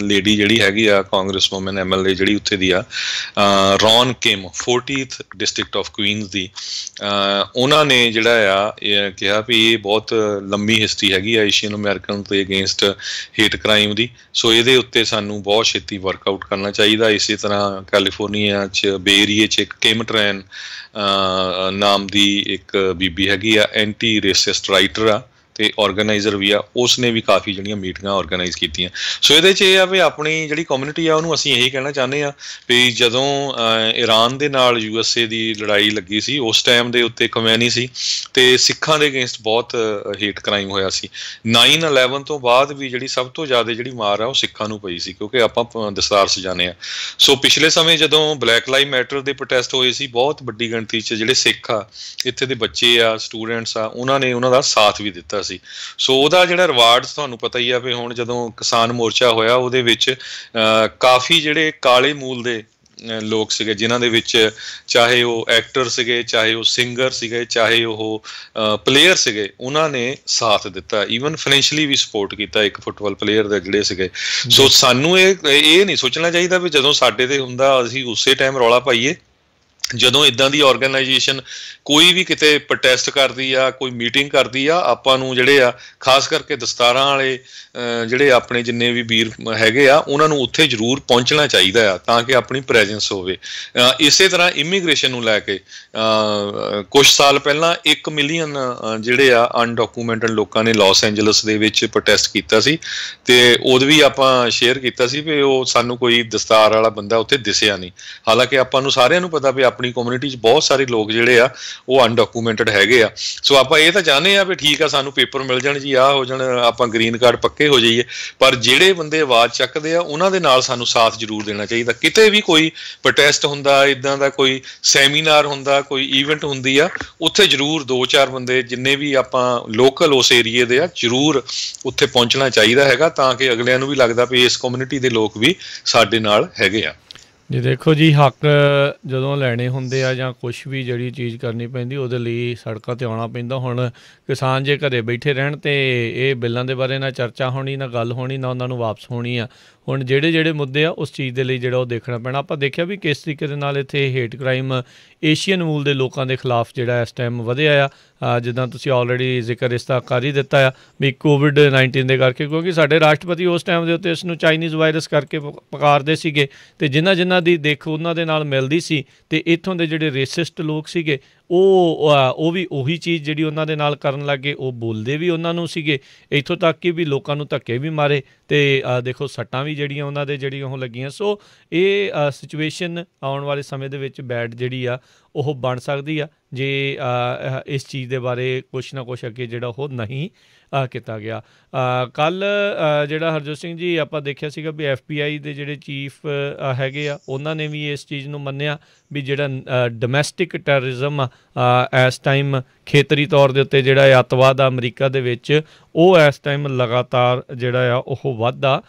ਲੇਡੀ ਜਿਹੜੀ ਹੈਗੀ ਆ, ਕਾਂਗਰਸ ਵੂਮਨ MLA ਜਿਹੜੀ ਉੱਥੇ ਦੀ ਆ, Ron Kim, 40th district of Queen's ਦੀ, ਉਹਨਾਂ ਨੇ ਜਿਹੜਾ ਆ ਇਹ ਕਿਹਾ ਵੀ ਇਹ ਬਹੁਤ ਲੰਮੀ ਹਿਸਟਰੀ ਹੈਗੀ ਆ ਏਸ਼ੀਅਨ ਅਮੈਰੀਕਨ ਦੇ ਅਗੇਂਸਟ ਹੇਟ ਕ੍ਰਾਈਮ ਦੀ। ਸੋ ਇਹਦੇ ਉੱਤੇ ਸਾਨੂੰ ਬਹੁਤ ਛੇਤੀ ਵਰਕਆਊਟ ਕਰਨਾ ਚਾਹੀਦਾ। ਇਸੇ ਤਰ੍ਹਾਂ ਕੈਲੀਫੋਰਨੀਆ 'ਚ ਬੇ ਏਰੀਏ 'ਚ ਇੱਕ ਕਿਮ ਟਰੈਨ ਨਾਮ ਦੀ ਇੱਕ ਬੀਬੀ ਹੈਗੀ ਆ, ਐਂਟੀ ਰੇਸਿਸਟ ਰਾਈਟਰ ਆ ਅਤੇ ਔਰਗੇਨਾਈਜ਼ਰ ਵੀ ਆ, ਉਸ ਨੇ ਵੀ ਕਾਫੀ ਜਿਹੜੀਆਂ ਮੀਟਿੰਗਾਂ ਔਰਗੇਨਾਈਜ਼ ਕੀਤੀਆਂ। ਸੋ ਇਹਦੇ 'ਚ ਇਹ ਆ ਵੀ ਆਪਣੀ ਜਿਹੜੀ ਕਮਿਊਨਿਟੀ ਆ ਉਹਨੂੰ ਅਸੀਂ ਇਹੀ ਕਹਿਣਾ ਚਾਹੁੰਦੇ ਹਾਂ ਵੀ ਜਦੋਂ ਈਰਾਨ ਦੇ ਨਾਲ USA ਦੀ ਲੜਾਈ ਲੱਗੀ ਸੀ ਉਸ ਟਾਈਮ ਦੇ ਉੱਤੇ ਖਮੈਨੀ ਸੀ ਅਤੇ ਸਿੱਖਾਂ ਦੇ ਅਗੇਂਸਟ ਬਹੁਤ ਹੇਟ ਕ੍ਰਾਈਮ ਹੋਇਆ ਸੀ। 9/11 ਤੋਂ ਬਾਅਦ ਵੀ ਜਿਹੜੀ ਸਭ ਤੋਂ ਜ਼ਿਆਦਾ ਜਿਹੜੀ ਮਾਰ ਆ ਉਹ ਸਿੱਖਾਂ ਨੂੰ ਪਈ ਸੀ, ਕਿਉਂਕਿ ਆਪਾਂ ਦਸਤਾਰ ਸਜਾਉਂਦੇ ਹਾਂ। ਸੋ ਪਿਛਲੇ ਸਮੇਂ ਜਦੋਂ ਬਲੈਕ ਲਾਈਵ ਮੈਟਰ ਦੇ ਪ੍ਰੋਟੈਸਟ ਹੋਏ ਸੀ, ਬਹੁਤ ਵੱਡੀ ਗਿਣਤੀ 'ਚ ਜਿਹੜੇ ਸਿੱਖ ਆ, ਇੱਥੇ ਦੇ ਬੱਚੇ ਆ, ਸਟੂਡੈਂਟਸ ਆ, ਉਹਨਾਂ ਨੇ ਉਹਨਾਂ ਦਾ ਸਾਥ ਵੀ ਦਿੱਤਾ ਸੀ। ਸੋ ਉਹਦਾ ਜਿਹੜਾ ਰਿਵਾਰਡ ਤੁਹਾਨੂੰ ਪਤਾ ਹੀ ਆ ਵੀ ਹੁਣ ਜਦੋਂ ਕਿਸਾਨ ਮੋਰਚਾ ਹੋਇਆ ਉਹਦੇ ਵਿੱਚ ਕਾਫੀ ਜਿਹੜੇ ਕਾਲੇ ਮੂਲ ਦੇ ਲੋਕ ਸੀਗੇ, ਜਿਨ੍ਹਾਂ ਦੇ ਵਿੱਚ ਚਾਹੇ ਉਹ ਐਕਟਰ ਸੀਗੇ, ਚਾਹੇ ਉਹ ਸਿੰਗਰ ਸੀਗੇ, ਚਾਹੇ ਉਹ ਪਲੇਅਰ ਸੀਗੇ, ਉਹਨਾਂ ਨੇ ਸਾਥ ਦਿੱਤਾ, ਈਵਨ ਫਾਈਨੈਂਸ਼ੀਅਲੀ ਵੀ ਸਪੋਰਟ ਕੀਤਾ ਇੱਕ ਫੁੱਟਬਾਲ ਪਲੇਅਰ ਦੇ ਜਿਹੜੇ ਸੀਗੇ। ਸੋ ਸਾਨੂੰ ਇਹ ਨਹੀਂ ਸੋਚਣਾ ਚਾਹੀਦਾ ਵੀ ਜਦੋਂ ਸਾਡੇ ਤੇ ਹੁੰਦਾ ਅਸੀਂ ਉਸੇ ਟਾਈਮ ਰੌਲਾ ਪਾਈਏ। ਜਦੋਂ ਇੱਦਾਂ ਦੀ ਔਰਗੇਨਾਈਜੇਸ਼ਨ ਕੋਈ ਵੀ ਕਿਤੇ ਪ੍ਰੋਟੈਸਟ ਕਰਦੀ ਆ, ਕੋਈ ਮੀਟਿੰਗ ਕਰਦੀ ਆ, ਆਪਾਂ ਨੂੰ ਜਿਹੜੇ ਆ ਖਾਸ ਕਰਕੇ ਦਸਤਾਰਾਂ ਵਾਲੇ ਜਿਹੜੇ ਆਪਣੇ ਜਿੰਨੇ ਵੀ ਵੀਰ ਹੈਗੇ ਆ ਉਹਨਾਂ ਨੂੰ ਉੱਥੇ ਜ਼ਰੂਰ ਪਹੁੰਚਣਾ ਚਾਹੀਦਾ ਆ ਤਾਂ ਕਿ ਆਪਣੀ ਪ੍ਰੈਜ਼ੈਂਸ ਹੋਵੇ। ਇਸੇ ਤਰ੍ਹਾਂ ਇਮੀਗ੍ਰੇਸ਼ਨ ਨੂੰ ਲੈ ਕੇ ਕੁਛ ਸਾਲ ਪਹਿਲਾਂ 1 ਮਿਲੀਅਨ ਜਿਹੜੇ ਆ ਅਨਡਾਕੂਮੈਂਟਡ ਲੋਕਾਂ ਨੇ ਲਾਸ ਐਂਜਲਸ ਦੇ ਵਿੱਚ ਪ੍ਰੋਟੈਸਟ ਕੀਤਾ ਸੀ ਅਤੇ ਉਦੋਂ ਵੀ ਆਪਾਂ ਸ਼ੇਅਰ ਕੀਤਾ ਸੀ ਵੀ ਉਹ ਸਾਨੂੰ ਕੋਈ ਦਸਤਾਰ ਵਾਲਾ ਬੰਦਾ ਉੱਥੇ ਦਿਸਿਆ ਨਹੀਂ। ਹਾਲਾਂਕਿ ਆਪਾਂ ਨੂੰ ਸਾਰਿਆਂ ਨੂੰ ਪਤਾ ਵੀ ਆਪਣੀ ਕਮਿਊਨਿਟੀ 'ਚ ਬਹੁਤ ਸਾਰੇ ਲੋਕ ਜਿਹੜੇ ਆ ਉਹ ਅਨਡਾਕੂਮੈਂਟਡ ਹੈਗੇ ਆ। ਸੋ ਆਪਾਂ ਇਹ ਤਾਂ ਚਾਹੁੰਦੇ ਆ ਵੀ ਠੀਕ ਆ ਸਾਨੂੰ ਪੇਪਰ ਮਿਲ ਜਾਣ ਜੀ, ਆਹ ਹੋ ਜਾਣ, ਆਪਾਂ ਗ੍ਰੀਨ ਕਾਰਡ ਪੱਕੇ ਹੋ ਜਾਈਏ, ਪਰ ਜਿਹੜੇ ਬੰਦੇ ਆਵਾਜ਼ ਚੱਕਦੇ ਆ ਉਹਨਾਂ ਦੇ ਨਾਲ ਸਾਨੂੰ ਸਾਥ ਜ਼ਰੂਰ ਦੇਣਾ ਚਾਹੀਦਾ। ਕਿਤੇ ਵੀ ਕੋਈ ਪ੍ਰੋਟੈਸਟ ਹੁੰਦਾ, ਇੱਦਾਂ ਦਾ ਕੋਈ ਸੈਮੀਨਾਰ ਹੁੰਦਾ, ਕੋਈ ਈਵੈਂਟ ਹੁੰਦੀ ਆ, ਉੱਥੇ ਜ਼ਰੂਰ 2-4 ਬੰਦੇ ਜਿੰਨੇ ਵੀ ਆਪਾਂ ਲੋਕਲ ਉਸ ਏਰੀਏ ਦੇ ਆ ਜ਼ਰੂਰ ਉੱਥੇ ਪਹੁੰਚਣਾ ਚਾਹੀਦਾ ਹੈਗਾ ਤਾਂ ਕਿ ਅਗਲਿਆਂ ਨੂੰ ਵੀ ਲੱਗਦਾ ਵੀ ਇਸ ਕਮਿਊਨਿਟੀ ਦੇ ਲੋਕ ਵੀ ਸਾਡੇ ਨਾਲ ਹੈਗੇ ਆ।
ਜੀ ਦੇਖੋ ਜੀ, ਹੱਕ ਜਦੋਂ ਲੈਣੇ ਹੁੰਦੇ ਆ ਜਾਂ ਕੁਛ ਵੀ ਜਿਹੜੀ ਚੀਜ਼ ਕਰਨੀ ਪੈਂਦੀ ਉਹਦੇ ਲਈ ਸੜਕਾਂ 'ਤੇ ਆਉਣਾ ਪੈਂਦਾ। ਹੁਣ ਕਿਸਾਨ ਜੇ ਘਰੇ ਬੈਠੇ ਰਹਿਣ ਅਤੇ ਇਹ ਬਿੱਲਾਂ ਦੇ ਬਾਰੇ ਨਾ ਚਰਚਾ ਹੋਣੀ, ਨਾ ਗੱਲ ਹੋਣੀ, ਨਾ ਉਹਨਾਂ ਨੂੰ ਵਾਪਸ ਹੋਣੀ ਆ। ਹੁਣ ਜਿਹੜੇ ਮੁੱਦੇ ਆ ਉਸ ਚੀਜ਼ ਦੇ ਲਈ ਜਿਹੜਾ ਉਹ ਦੇਖਣਾ ਪੈਣਾ। ਆਪਾਂ ਦੇਖਿਆ ਵੀ ਕਿਸ ਤਰੀਕੇ ਦੇ ਨਾਲ ਇੱਥੇ ਹੇਟ ਕ੍ਰਾਈਮ ਏਸ਼ੀਅਨ ਮੂਲ ਦੇ ਲੋਕਾਂ ਦੇ ਖਿਲਾਫ ਜਿਹੜਾ ਇਸ ਟਾਈਮ ਵਧਿਆ ਆ। ਜਿੱਦਾਂ ਤੁਸੀਂ ਆਲਰੇਡੀ ਜ਼ਿਕਰ ਇਸ ਦਾ ਕਰ ਹੀ ਦਿੱਤਾ ਆ ਵੀ ਕੋਵਿਡ-19 ਦੇ ਕਰਕੇ, ਕਿਉਂਕਿ ਸਾਡੇ ਰਾਸ਼ਟਰਪਤੀ ਉਸ ਟਾਈਮ ਦੇ ਉੱਤੇ ਇਸ ਨੂੰ ਚਾਈਨੀਜ਼ ਵਾਇਰਸ ਕਰਕੇ ਪੁਕਾਰਦੇ ਸੀਗੇ ਅਤੇ ਜਿਨ੍ਹਾਂ ਦੀ ਦੇਖ ਉਹਨਾਂ ਦੇ ਨਾਲ ਮਿਲਦੀ ਸੀ ਅਤੇ ਇੱਥੋਂ ਦੇ ਜਿਹੜੇ ਰੇਸਿਸਟ ਲੋਕ ਸੀਗੇ ਉਹ ਵੀ ਉਹੀ ਚੀਜ਼ ਜਿਹੜੀ ਉਹਨਾਂ ਦੇ ਨਾਲ ਕਰਨ ਲੱਗ ਗਏ। ਉਹ ਬੋਲਦੇ ਵੀ ਉਹਨਾਂ ਨੂੰ ਸੀਗੇ, ਇੱਥੋਂ ਤੱਕ ਕਿ ਵੀ ਲੋਕਾਂ ਨੂੰ ਧੱਕੇ ਵੀ ਮਾਰੇ ਅਤੇ ਦੇਖੋ ਸੱਟਾਂ ਵੀ ਜਿਹੜੀਆਂ ਉਹਨਾਂ ਦੇ ਜਿਹੜੀਆਂ ਉਹ ਲੱਗੀਆਂ। ਸੋ ਇਹ ਸਿਚੁਏਸ਼ਨ ਆਉਣ ਵਾਲੇ ਸਮੇਂ ਦੇ ਵਿੱਚ ਬੈਡ ਜਿਹੜੀ ਆ ਉਹ ਬਣ ਸਕਦੀ ਆ ਜੇ ਇਸ ਚੀਜ਼ ਦੇ ਬਾਰੇ ਕੁਛ ਨਾ ਕੁਛ ਅੱਗੇ ਜਿਹੜਾ ਉਹ ਨਹੀਂ ਕੀਤਾ ਗਿਆ। ਕੱਲ੍ਹ ਜਿਹੜਾ ਹਰਜੋਤ ਸਿੰਘ ਜੀ ਆਪਾਂ ਦੇਖਿਆ ਸੀਗਾ ਵੀ FBI ਦੇ ਜਿਹੜੇ ਚੀਫ ਹੈਗੇ ਆ ਉਹਨਾਂ ਨੇ ਵੀ ਇਸ ਚੀਜ਼ ਨੂੰ ਮੰਨਿਆ ਵੀ ਜਿਹੜਾ ਡੋਮੈਸਟਿਕ ਟੈਰਰਿਜ਼ਮ ਆ ਇਸ ਟਾਈਮ ਖੇਤਰੀ ਤੌਰ ਦੇ ਉੱਤੇ ਜਿਹੜਾ ਅੱਤਵਾਦ ਆ ਅਮਰੀਕਾ ਦੇ ਵਿੱਚ ਉਹ ਇਸ ਟਾਈਮ ਲਗਾਤਾਰ ਜਿਹੜਾ ਆ ਉਹ ਵੱਧਦਾ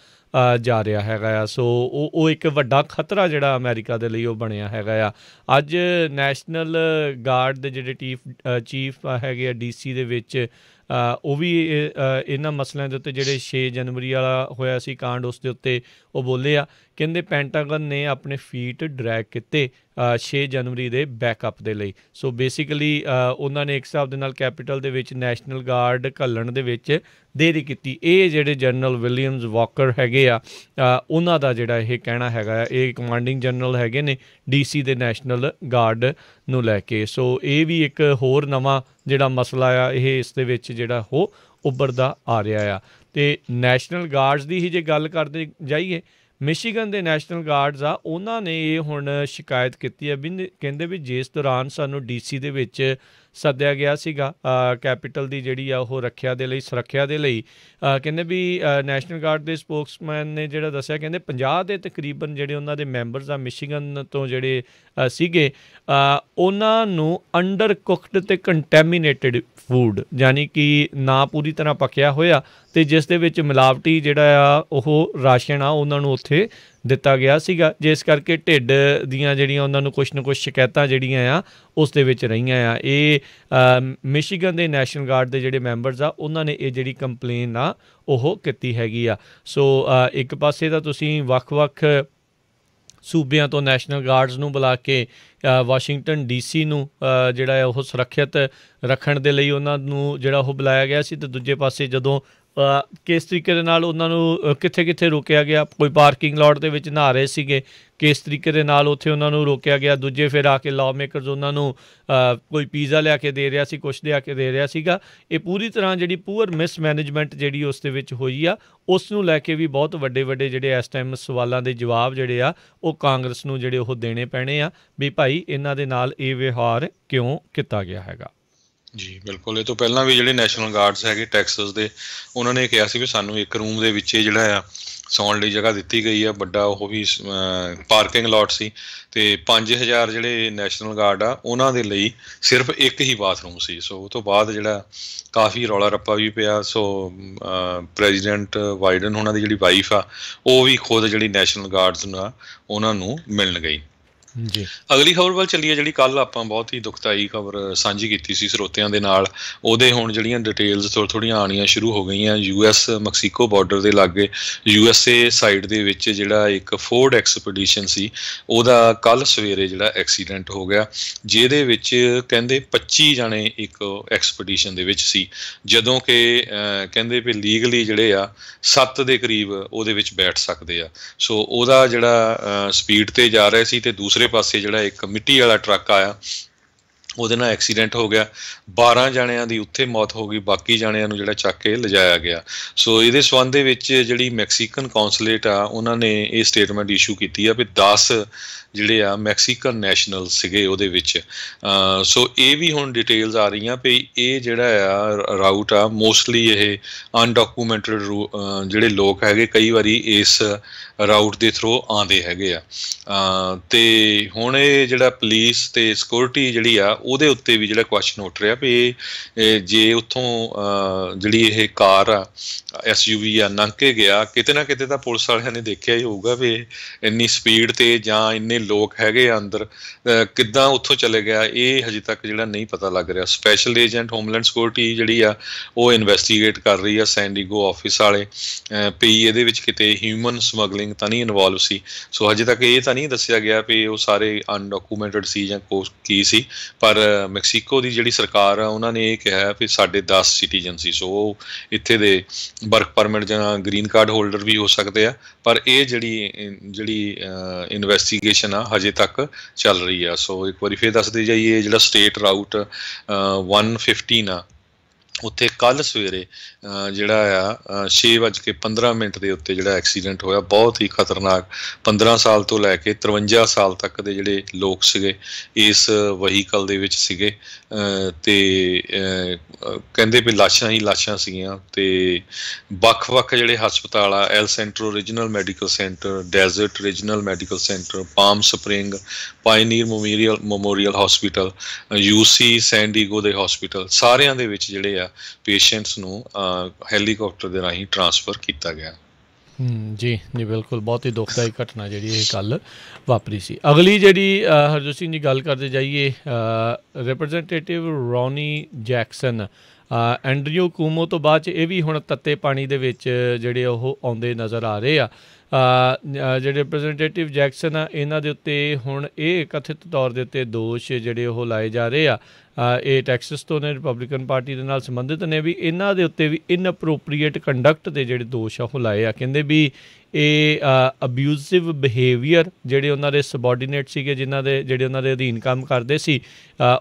ਜਾ ਰਿਹਾ ਹੈਗਾ ਆ। ਸੋ ਉਹ ਇੱਕ ਵੱਡਾ ਖਤਰਾ ਜਿਹੜਾ ਅਮਰੀਕਾ ਦੇ ਲਈ ਉਹ ਬਣਿਆ ਹੈਗਾ ਆ। ਅੱਜ ਨੈਸ਼ਨਲ ਗਾਰਡ ਦੇ ਜਿਹੜੇ ਚੀਫ ਹੈਗੇ ਆ DC ਦੇ ਵਿੱਚ ਉਹ ਵੀ ਇਹਨਾਂ ਮਸਲਿਆਂ ਦੇ ਉੱਤੇ ਜਿਹੜੇ 6 ਜਨਵਰੀ ਵਾਲਾ ਹੋਇਆ ਸੀ ਕਾਂਡ ਉਸ ਦੇ ਉੱਤੇ ਉਹ ਬੋਲੇ ਆ। ਕਹਿੰਦੇ ਪੈਂਟਾਗਨ ਨੇ ਆਪਣੇ ਫੀਟ ਡਰੈਗ ਕੀਤੇ 6 ਜਨਵਰੀ ਦੇ ਬੈਕਅਪ ਦੇ ਲਈ। ਸੋ ਬੇਸਿਕਲੀ ਉਹਨਾਂ ਨੇ ਇੱਕ ਹਿਸਾਬ ਦੇ ਨਾਲ ਕੈਪੀਟਲ ਦੇ ਵਿੱਚ ਨੈਸ਼ਨਲ ਗਾਰਡ ਘੱਲਣ ਦੇ ਵਿੱਚ ਦੇਰੀ ਕੀਤੀ। ਇਹ ਜਿਹੜੇ ਜਨਰਲ ਵਿਲੀਅਮਸ ਵਾਕਰ ਹੈਗੇ ਆ ਉਹਨਾਂ ਦਾ ਜਿਹੜਾ ਇਹ ਕਹਿਣਾ ਹੈਗਾ ਆ, ਇਹ ਕਮਾਂਡਿੰਗ ਜਨਰਲ ਹੈਗੇ ਨੇ DC ਦੇ ਨੈਸ਼ਨਲ ਗਾਰਡ ਨੂੰ ਲੈ ਕੇ। ਸੋ ਇਹ ਵੀ ਇੱਕ ਹੋਰ ਨਵਾਂ ਜਿਹੜਾ ਮਸਲਾ ਆ ਇਹ ਇਸ ਦੇ ਵਿੱਚ ਜਿਹੜਾ ਉਹ ਉੱਭਰਦਾ ਆ ਰਿਹਾ ਆ। ਅਤੇ ਨੈਸ਼ਨਲ ਗਾਰਡਸ ਦੀ ਹੀ ਜੇ ਗੱਲ ਕਰਦੇ ਜਾਈਏ, ਮਿਸ਼ੀਗਨ ਦੇ ਨੈਸ਼ਨਲ ਗਾਰਡਸ ਆ ਉਹਨਾਂ ਨੇ ਇਹ ਹੁਣ ਸ਼ਿਕਾਇਤ ਕੀਤੀ ਹੈ ਵੀ ਕਹਿੰਦੇ ਵੀ ਜਿਸ ਦੌਰਾਨ ਸਾਨੂੰ DC ਦੇ ਵਿੱਚ ਸੱਦਿਆ ਗਿਆ ਸੀਗਾ ਕੈਪੀਟਲ ਦੀ ਜਿਹੜੀ ਆ ਉਹ ਸੁਰੱਖਿਆ ਦੇ ਲਈ ਕਹਿੰਦੇ ਵੀ ਨੈਸ਼ਨਲ ਗਾਰਡ ਦੇ ਸਪੋਕਸਮੈਨ ਨੇ ਜਿਹੜਾ ਦੱਸਿਆ, ਕਹਿੰਦੇ 50 ਦੇ ਤਕਰੀਬਨ ਜਿਹੜੇ ਉਹਨਾਂ ਦੇ ਮੈਂਬਰਸ ਆ ਮਿਸ਼ੀਗਨ ਤੋਂ ਜਿਹੜੇ ਸੀਗੇ ਉਹਨਾਂ ਨੂੰ ਅੰਡਰ ਕੁਕਡ ਅਤੇ ਕੰਟੈਮੀਨੇਟਡ ਫੂਡ ਯਾਨੀ ਕਿ ਨਾ ਪੂਰੀ ਤਰ੍ਹਾਂ ਪੱਕਿਆ ਹੋਇਆ ਅਤੇ ਜਿਸ ਦੇ ਵਿੱਚ ਮਿਲਾਵਟੀ ਜਿਹੜਾ ਆ ਉਹ ਰਾਸ਼ਨ ਆ ਉਹਨਾਂ ਨੂੰ ਉੱਥੇ ਦਿੱਤਾ ਗਿਆ ਸੀਗਾ, ਜਿਸ ਕਰਕੇ ਢਿੱਡ ਦੀਆਂ ਜਿਹੜੀਆਂ ਉਹਨਾਂ ਨੂੰ ਕੁਛ ਨਾ ਕੁਛ ਸ਼ਿਕਾਇਤਾਂ ਜਿਹੜੀਆਂ ਆ ਉਸ ਦੇ ਵਿੱਚ ਰਹੀਆਂ ਆ। ਇਹ ਮਿਸ਼ੀਗਨ ਦੇ ਨੈਸ਼ਨਲ ਗਾਰਡ ਦੇ ਜਿਹੜੇ ਮੈਂਬਰਸ ਆ ਉਹਨਾਂ ਨੇ ਇਹ ਜਿਹੜੀ ਕੰਪਲੇਨ ਆ ਉਹ ਕੀਤੀ ਹੈਗੀ ਆ। ਸੋ ਇੱਕ ਪਾਸੇ ਤਾਂ ਤੁਸੀਂ ਵੱਖ-ਵੱਖ ਸੂਬਿਆਂ ਤੋਂ ਨੈਸ਼ਨਲ ਗਾਰਡਸ ਨੂੰ ਬੁਲਾ ਕੇ ਵਾਸ਼ਿੰਗਟਨ DC ਨੂੰ ਜਿਹੜਾ ਹੈ ਉਹ ਸੁਰੱਖਿਅਤ ਰੱਖਣ ਦੇ ਲਈ ਉਹਨਾਂ ਨੂੰ ਜਿਹੜਾ ਉਹ ਬੁਲਾਇਆ ਗਿਆ ਸੀ, ਅਤੇ ਦੂਜੇ ਪਾਸੇ ਜਦੋਂ ਕਿਸ ਤਰੀਕੇ ਦੇ ਨਾਲ ਉਹਨਾਂ ਨੂੰ ਕਿੱਥੇ ਰੋਕਿਆ ਗਿਆ, ਕੋਈ ਪਾਰਕਿੰਗ ਲੋਟ ਦੇ ਵਿੱਚ ਨਹਾ ਰਹੇ ਸੀਗੇ, ਕਿਸ ਤਰੀਕੇ ਦੇ ਨਾਲ ਉੱਥੇ ਉਹਨਾਂ ਨੂੰ ਰੋਕਿਆ ਗਿਆ। ਦੂਜੇ ਫਿਰ ਆ ਕੇ ਲਾਅ ਮੇਕਰਸ ਉਹਨਾਂ ਨੂੰ ਕੋਈ ਪੀਜ਼ਾ ਲਿਆ ਕੇ ਦੇ ਰਿਹਾ ਸੀ, ਕੁਛ ਲਿਆ ਕੇ ਦੇ ਰਿਹਾ ਸੀਗਾ। ਇਹ ਪੂਰੀ ਤਰ੍ਹਾਂ ਜਿਹੜੀ ਪੂਅਰ ਮਿਸਮੈਨੇਜਮੈਂਟ ਜਿਹੜੀ ਉਸ ਦੇ ਵਿੱਚ ਹੋਈ ਆ ਉਸ ਨੂੰ ਲੈ ਕੇ ਵੀ ਬਹੁਤ ਵੱਡੇ ਜਿਹੜੇ ਇਸ ਟਾਈਮ ਸਵਾਲਾਂ ਦੇ ਜਵਾਬ ਜਿਹੜੇ ਆ ਉਹ ਕਾਂਗਰਸ ਨੂੰ ਜਿਹੜੇ ਉਹ ਦੇਣੇ ਪੈਣੇ ਆ ਵੀ ਭਾਈ ਇਹਨਾਂ ਦੇ ਨਾਲ ਇਹ ਵਿਵਹਾਰ ਕਿਉਂ ਕੀਤਾ ਗਿਆ ਹੈਗਾ।
ਜੀ ਬਿਲਕੁਲ। ਇਹ ਤੋਂ ਪਹਿਲਾਂ ਵੀ ਜਿਹੜੇ ਨੈਸ਼ਨਲ ਗਾਰਡਸ ਹੈਗੇ ਟੈਕਸਸ ਦੇ, ਉਹਨਾਂ ਨੇ ਕਿਹਾ ਸੀ ਵੀ ਸਾਨੂੰ ਇੱਕ ਰੂਮ ਦੇ ਵਿੱਚ ਜਿਹੜਾ ਆ ਸੌਣ ਲਈ ਜਗ੍ਹਾ ਦਿੱਤੀ ਗਈ ਆ, ਵੱਡਾ ਉਹ ਵੀ ਪਾਰਕਿੰਗ ਲੋਟ ਸੀ, ਅਤੇ 5000 ਜਿਹੜੇ ਨੈਸ਼ਨਲ ਗਾਰਡ ਆ ਉਹਨਾਂ ਦੇ ਲਈ ਸਿਰਫ ਇੱਕ ਹੀ ਬਾਥਰੂਮ ਸੀ। ਸੋ ਉਹ ਤੋਂ ਬਾਅਦ ਜਿਹੜਾ ਕਾਫੀ ਰੌਲਾ ਰੱਪਾ ਵੀ ਪਿਆ। ਸੋ ਪ੍ਰੈਜ਼ੀਡੈਂਟ ਬਾਈਡਨ ਉਹਨਾਂ ਦੀ ਜਿਹੜੀ ਵਾਈਫ ਆ ਉਹ ਵੀ ਖੁਦ ਜਿਹੜੀ ਨੈਸ਼ਨਲ ਗਾਰਡਸ ਨਾਲ ਉਹਨਾਂ ਨੂੰ ਮਿਲਣ ਗਈ।
ਜੀ
ਅਗਲੀ ਖਬਰ ਵੱਲ ਚੱਲੀਏ, ਜਿਹੜੀ ਕੱਲ੍ਹ ਆਪਾਂ ਬਹੁਤ ਹੀ ਦੁਖਦਾਈ ਖਬਰ ਸਾਂਝੀ ਕੀਤੀ ਸੀ ਸਰੋਤਿਆਂ ਦੇ ਨਾਲ, ਉਹਦੇ ਹੁਣ ਜਿਹੜੀਆਂ ਡਿਟੇਲਸ ਥੋੜ੍ਹੀਆਂ ਆਉਣੀਆਂ ਸ਼ੁਰੂ ਹੋ ਗਈਆਂ। US ਮੈਕਸੀਕੋ ਬਾਰਡਰ ਦੇ ਲਾਗੇ USA ਸਾਈਡ ਦੇ ਵਿੱਚ ਜਿਹੜਾ ਇੱਕ ਫੋਰਡ ਐਕਸਪੀਡੀਸ਼ਨ ਸੀ ਉਹਦਾ ਕੱਲ੍ਹ ਸਵੇਰੇ ਜਿਹੜਾ ਐਕਸੀਡੈਂਟ ਹੋ ਗਿਆ, ਜਿਹਦੇ ਵਿੱਚ ਕਹਿੰਦੇ 25 ਜਾਣੇ ਇੱਕ ਐਕਸਪੀਡੀਸ਼ਨ ਦੇ ਵਿੱਚ ਸੀ, ਜਦੋਂ ਕਿ ਕਹਿੰਦੇ ਵੀ ਲੀਗਲੀ ਜਿਹੜੇ ਆ 7 ਦੇ ਕਰੀਬ ਉਹਦੇ ਵਿੱਚ ਬੈਠ ਸਕਦੇ ਆ। ਸੋ ਉਹਦਾ ਜਿਹੜਾ ਸਪੀਡ 'ਤੇ ਜਾ ਰਿਹਾ ਸੀ, ਅਤੇ ਦੂਸਰੇ ਪਾਸੇ ਜਿਹੜਾ ਇੱਕ ਮਿੱਟੀ ਵਾਲਾ ਟਰੱਕ ਆਇਆ ਉਹਦੇ ਨਾਲ ਐਕਸੀਡੈਂਟ ਹੋ ਗਿਆ। 12 ਜਾਣਿਆਂ ਦੀ ਉੱਥੇ ਮੌਤ ਹੋ ਗਈ, ਬਾਕੀ ਜਾਣਿਆਂ ਨੂੰ ਜਿਹੜਾ ਚੱਕ ਕੇ ਲਿਜਾਇਆ ਗਿਆ। ਸੋ ਇਹਦੇ ਸੰਬੰਧ ਦੇ ਵਿੱਚ ਜਿਹੜੀ ਮੈਕਸੀਕਨ ਕੌਂਸਲੇਟ ਆ ਉਹਨਾਂ ਨੇ ਇਹ ਸਟੇਟਮੈਂਟ ਇਸ਼ੂ ਕੀਤੀ ਆ ਵੀ 10 ਜਿਹੜੇ ਆ ਮੈਕਸੀਕਨ ਨੈਸ਼ਨਲ ਸੀਗੇ ਉਹਦੇ ਵਿੱਚ। ਸੋ ਇਹ ਵੀ ਹੁਣ ਡਿਟੇਲਸ ਆ ਰਹੀਆਂ ਵੀ ਇਹ ਜਿਹੜਾ ਆ ਰਾਊਟ ਆ ਮੋਸਟਲੀ ਇਹ ਅਨਡਾਕੂਮੈਂਟਡ ਜਿਹੜੇ ਲੋਕ ਹੈਗੇ ਕਈ ਵਾਰੀ ਇਸ ਰਾਊਟ ਦੇ ਥਰੂ ਆਉਂਦੇ ਹੈਗੇ ਆ। ਅਤੇ ਹੁਣ ਇਹ ਜਿਹੜਾ ਪੁਲਿਸ ਅਤੇ ਸਿਕਿਉਰਿਟੀ ਜਿਹੜੀ ਆ ਉਹਦੇ ਉੱਤੇ ਵੀ ਜਿਹੜਾ ਕੁਐਸਚਨ ਉੱਠ ਰਿਹਾ ਵੀ ਜੇ ਉੱਥੋਂ ਜਿਹੜੀ ਇਹ ਕਾਰ ਆ SUV ਆ ਲੰਘ ਕੇ ਗਿਆ, ਕਿਤੇ ਨਾ ਕਿਤੇ ਤਾਂ ਪੁਲਿਸ ਵਾਲਿਆਂ ਨੇ ਦੇਖਿਆ ਹੀ ਹੋਊਗਾ ਵੀ ਇੰਨੀ ਸਪੀਡ 'ਤੇ ਜਾਂ ਇੰਨੇ ਲੋਕ ਹੈਗੇ ਆ ਅੰਦਰ, ਕਿੱਦਾਂ ਉੱਥੋਂ ਚਲੇ ਗਿਆ, ਇਹ ਹਜੇ ਤੱਕ ਜਿਹੜਾ ਨਹੀਂ ਪਤਾ ਲੱਗ ਰਿਹਾ। ਸਪੈਸ਼ਲ ਏਜੰਟ ਹੋਮਲੈਂਡ ਸਿਕਿਉਰਿਟੀ ਜਿਹੜੀ ਆ ਉਹ ਇਨਵੈਸਟੀਗੇਟ ਕਰ ਰਹੀ ਆ ਸੈਂਡੀਗੋ ਆਫਿਸ ਵਾਲੇ ਵੀ ਇਹਦੇ ਵਿੱਚ ਕਿਤੇ ਹਿਊਮਨ ਸਮਗਲਿੰਗ ਤਾਂ ਨਹੀਂ ਇਨਵੋਲਵ ਸੀ। ਸੋ ਹਜੇ ਤੱਕ ਇਹ ਤਾਂ ਨਹੀਂ ਦੱਸਿਆ ਗਿਆ ਵੀ ਉਹ ਸਾਰੇ ਅਨਡਾਕੂਮੈਂਟਡ ਸੀ ਜਾਂ ਕੀ ਸੀ, ਪਰ ਮੈਕਸੀਕੋ ਦੀ ਜਿਹੜੀ ਸਰਕਾਰ ਆ ਉਹਨਾਂ ਨੇ ਇਹ ਕਿਹਾ ਵੀ ਸਾਡੇ 10 ਸਿਟੀਜ਼ਨ ਸੀ, ਸੋ ਉਹ ਇੱਥੇ ਦੇ ਵਰਕ ਪਰਮਿਟ ਜਾਂ ਗ੍ਰੀਨ ਕਾਰਡ ਹੋਲਡਰ ਵੀ ਹੋ ਸਕਦੇ ਆ। ਪਰ ਇਹ ਜਿਹੜੀ ਇਨਵੈਸਟੀਗੇਸ਼ਨ ਆ ਹਜੇ ਤੱਕ ਚੱਲ ਰਹੀ ਆ। ਸੋ ਇੱਕ ਵਾਰੀ ਫਿਰ ਦੱਸਦੇ ਜਾਈਏ, ਜਿਹੜਾ ਸਟੇਟ ਰਾਊਟ 115 ਆ ਉੱਥੇ ਕੱਲ੍ਹ ਸਵੇਰੇ ਜਿਹੜਾ ਆ 6:15 ਦੇ ਉੱਤੇ ਜਿਹੜਾ ਐਕਸੀਡੈਂਟ ਹੋਇਆ, ਬਹੁਤ ਹੀ ਖਤਰਨਾਕ। 15 ਸਾਲ ਤੋਂ ਲੈ ਕੇ 53 ਸਾਲ ਤੱਕ ਦੇ ਜਿਹੜੇ ਲੋਕ ਸੀਗੇ ਇਸ ਵਹੀਕਲ ਦੇ ਵਿੱਚ ਸੀਗੇ, ਅਤੇ ਕਹਿੰਦੇ ਵੀ ਲਾਸ਼ਾਂ ਹੀ ਲਾਸ਼ਾਂ ਸੀਗੀਆਂ। ਅਤੇ ਵੱਖ-ਵੱਖ ਜਿਹੜੇ ਹਸਪਤਾਲ ਆ, El Centro Regional Medical Center, Desert Regional Medical Center, Palm Spring, Pioneer Memorial hospital, UC San Diego ਦੇ ਹਸਪੀਟਲ, ਸਾਰਿਆਂ ਦੇ ਵਿੱਚ ਜਿਹੜੇ ਆ ਪੇਸ਼ੈਂਟਸ ਨੂੰ ਹੈਲੀਕਾਪਟਰ ਦੇ ਰਾਹੀਂ ਟਰਾਂਸਫਰ ਕੀਤਾ ਗਿਆ।
ਜੀ ਜੀ, ਬਿਲਕੁਲ ਬਹੁਤ ਹੀ ਦੁਖਦਾਈ ਘਟਨਾ ਜਿਹੜੀ ਇਹ ਕੱਲ੍ਹ ਵਾਪਰੀ ਸੀ। ਅਗਲੀ ਜਿਹੜੀ ਹਰਜੋਤ ਸਿੰਘ ਜੀ ਗੱਲ ਕਰਦੇ ਜਾਈਏ, ਰਿਪਰੈਜ਼ੈਂਟੇਟਿਵ ਰੌਨੀ ਜੈਕਸਨ ਐਂਡਰਿਊ ਕੂਮੋ ਤੋਂ ਬਾਅਦ 'ਚ ਇਹ ਵੀ ਹੁਣ ਤੱਤੇ ਪਾਣੀ ਦੇ ਵਿੱਚ ਜਿਹੜੇ ਉਹ ਆਉਂਦੇ ਨਜ਼ਰ ਆ ਰਹੇ ਆ। ਜਿਹੜੇ ਰਿਪਰੈਜ਼ੈਂਟੇਟਿਵ ਜੈਕਸਨ ਆ ਇਹਨਾਂ ਦੇ ਉੱਤੇ ਹੁਣ ਇਹ ਕਥਿਤ ਤੌਰ ਦੇ ਉੱਤੇ ਦੋਸ਼ ਜਿਹੜੇ ਉਹ ਲਾਏ ਜਾ ਰਹੇ ਆ। ਇਹ ਟੈਕਸਸ ਤੋਂ ਨੇ, ਰਿਪਬਲਿਕਨ ਪਾਰਟੀ ਦੇ ਨਾਲ ਸੰਬੰਧਿਤ ਨੇ, ਵੀ ਇਹਨਾਂ ਦੇ ਉੱਤੇ ਵੀ ਇਨਅਪਰੋਪਰੀਏਟ ਕੰਡਕਟ ਦੇ ਜਿਹੜੇ ਦੋਸ਼ ਆ ਉਹ ਲਾਏ ਆ। ਕਹਿੰਦੇ ਵੀ ਇਹ ਅਬਿਊਸਿਵ ਬਿਹੇਵੀਅਰ ਜਿਹੜੇ ਉਹਨਾਂ ਦੇ ਸਬੋਰਡੀਨੇਟ ਸੀਗੇ, ਜਿਹੜੇ ਉਹਨਾਂ ਦੇ ਅਧੀਨ ਕੰਮ ਕਰਦੇ ਸੀ,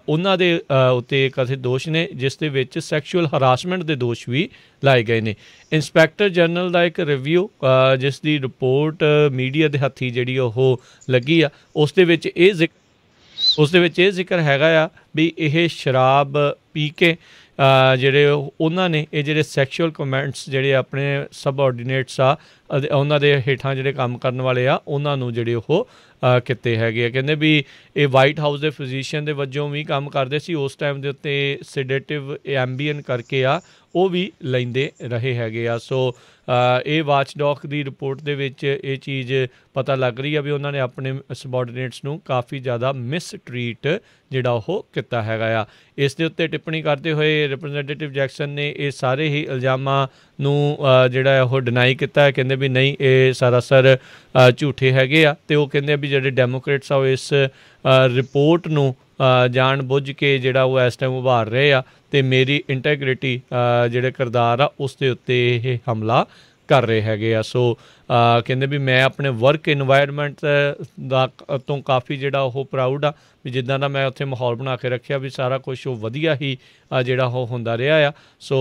ਉਹਨਾਂ ਦੇ ਉੱਤੇ ਕਥਿਤ ਦੋਸ਼ ਨੇ, ਜਿਸ ਦੇ ਵਿੱਚ ਸੈਕਸ਼ੂਅਲ ਹਰਾਸਮੈਂਟ ਦੇ ਦੋਸ਼ ਵੀ ਲਾਏ ਗਏ ਨੇ। ਇੰਸਪੈਕਟਰ ਜਨਰਲ ਦਾ ਇੱਕ ਰਿਵਿਊ ਜਿਸ ਦੀ ਰਿਪੋਰਟ ਮੀਡੀਆ ਦੇ ਹੱਥੀਂ ਜਿਹੜੀ ਉਹ ਲੱਗੀ ਆ, ਉਸ ਦੇ ਵਿੱਚ ਇਹ ਜ਼ਿਕਰ ਹੈਗਾ ਆ ਵੀ ਇਹ ਸ਼ਰਾਬ ਪੀ ਕੇ ਜਿਹੜੇ ਉਹਨਾਂ ਨੇ ਇਹ ਜਿਹੜੇ ਸੈਕਸ਼ੂਅਲ ਕਮੈਂਟਸ ਜਿਹੜੇ ਆਪਣੇ ਸਬਆਰਡੀਨੇਟਸ ਆ ਉਹਨਾਂ ਦੇ ਹੇਠਾਂ ਜਿਹੜੇ ਕੰਮ ਕਰਨ ਵਾਲੇ ਆ ਉਹਨਾਂ ਨੂੰ ਜਿਹੜੇ ਉਹ ਕੀਤੇ ਹੈਗੇ ਆ। ਕਹਿੰਦੇ ਵੀ ਇਹ ਵਾਈਟ ਹਾਊਸ ਦੇ ਫਿਜ਼ੀਸ਼ੀਅਨ ਦੇ ਵਜੋਂ ਵੀ ਕੰਮ ਕਰਦੇ ਸੀ ਉਸ ਟਾਈਮ ਦੇ ਉੱਤੇ, ਸੈਡੇਟਿਵ ਐਂਬੀਅਨ ਕਰਕੇ ਆ ਉਹ ਵੀ ਲੈਂਦੇ ਰਹੇ ਹੈਗੇ ਆ। ਸੋ ਇਹ ਵਾਚਡੌਗ ਦੀ ਰਿਪੋਰਟ ਦੇ ਵਿੱਚ ਇਹ ਚੀਜ਼ ਪਤਾ ਲੱਗ ਰਹੀ ਆ ਵੀ ਉਹਨਾਂ ਨੇ ਆਪਣੇ ਸਬਆਰਡੀਨੇਟਸ ਨੂੰ ਕਾਫੀ ਜ਼ਿਆਦਾ ਮਿਸਟਰੀਟ ਜਿਹੜਾ ਉਹ ਕੀਤਾ ਹੈਗਾ ਆ। ਇਸ ਦੇ ਉੱਤੇ ਟਿੱਪਣੀ ਕਰਦੇ ਹੋਏ ਰਿਪਰੈਜ਼ੈਂਟੇਟਿਵ ਜੈਕਸਨ ਨੇ ਇਹ ਸਾਰੇ ਹੀ ਇਲਜ਼ਾਮਾਂ ਨੂੰ ਜਿਹੜਾ ਉਹ ਡਿਨਾਈ ਕੀਤਾ। ਕਹਿੰਦੇ ਵੀ ਨਹੀਂ, ਇਹ ਸਰਾਸਰ ਝੂਠੇ ਹੈਗੇ ਆ। ਅਤੇ ਉਹ ਕਹਿੰਦੇ ਵੀ ਜਿਹੜੇ ਡੈਮੋਕ੍ਰੇਟਸ ਆ ਉਹ ਇਸ ਰਿਪੋਰਟ ਨੂੰ ਜਾਣ ਬੁੱਝ ਕੇ ਜਿਹੜਾ ਉਹ ਇਸ ਟਾਈਮ ਉਭਾਰ ਰਹੇ ਆ ਅਤੇ ਮੇਰੀ ਇੰਟੈਗ੍ਰਿਟੀ ਜਿਹੜੇ ਕਿਰਦਾਰ ਆ ਉਸ ਦੇ ਉੱਤੇ ਇਹ ਹਮਲਾ ਕਰ ਰਹੇ ਹੈਗੇ ਆ। ਸੋ ਕਹਿੰਦੇ ਵੀ ਮੈਂ ਆਪਣੇ ਵਰਕ ਇਨਵਾਇਰਮੈਂਟ ਦਾ ਤੋਂ ਕਾਫੀ ਜਿਹੜਾ ਉਹ ਪ੍ਰਾਊਡ ਆ ਵੀ ਜਿੱਦਾਂ ਦਾ ਮੈਂ ਉੱਥੇ ਮਾਹੌਲ ਬਣਾ ਕੇ ਰੱਖਿਆ ਵੀ ਸਾਰਾ ਕੁਛ ਉਹ ਵਧੀਆ ਹੀ ਜਿਹੜਾ ਉਹ ਹੁੰਦਾ ਰਿਹਾ ਆ। ਸੋ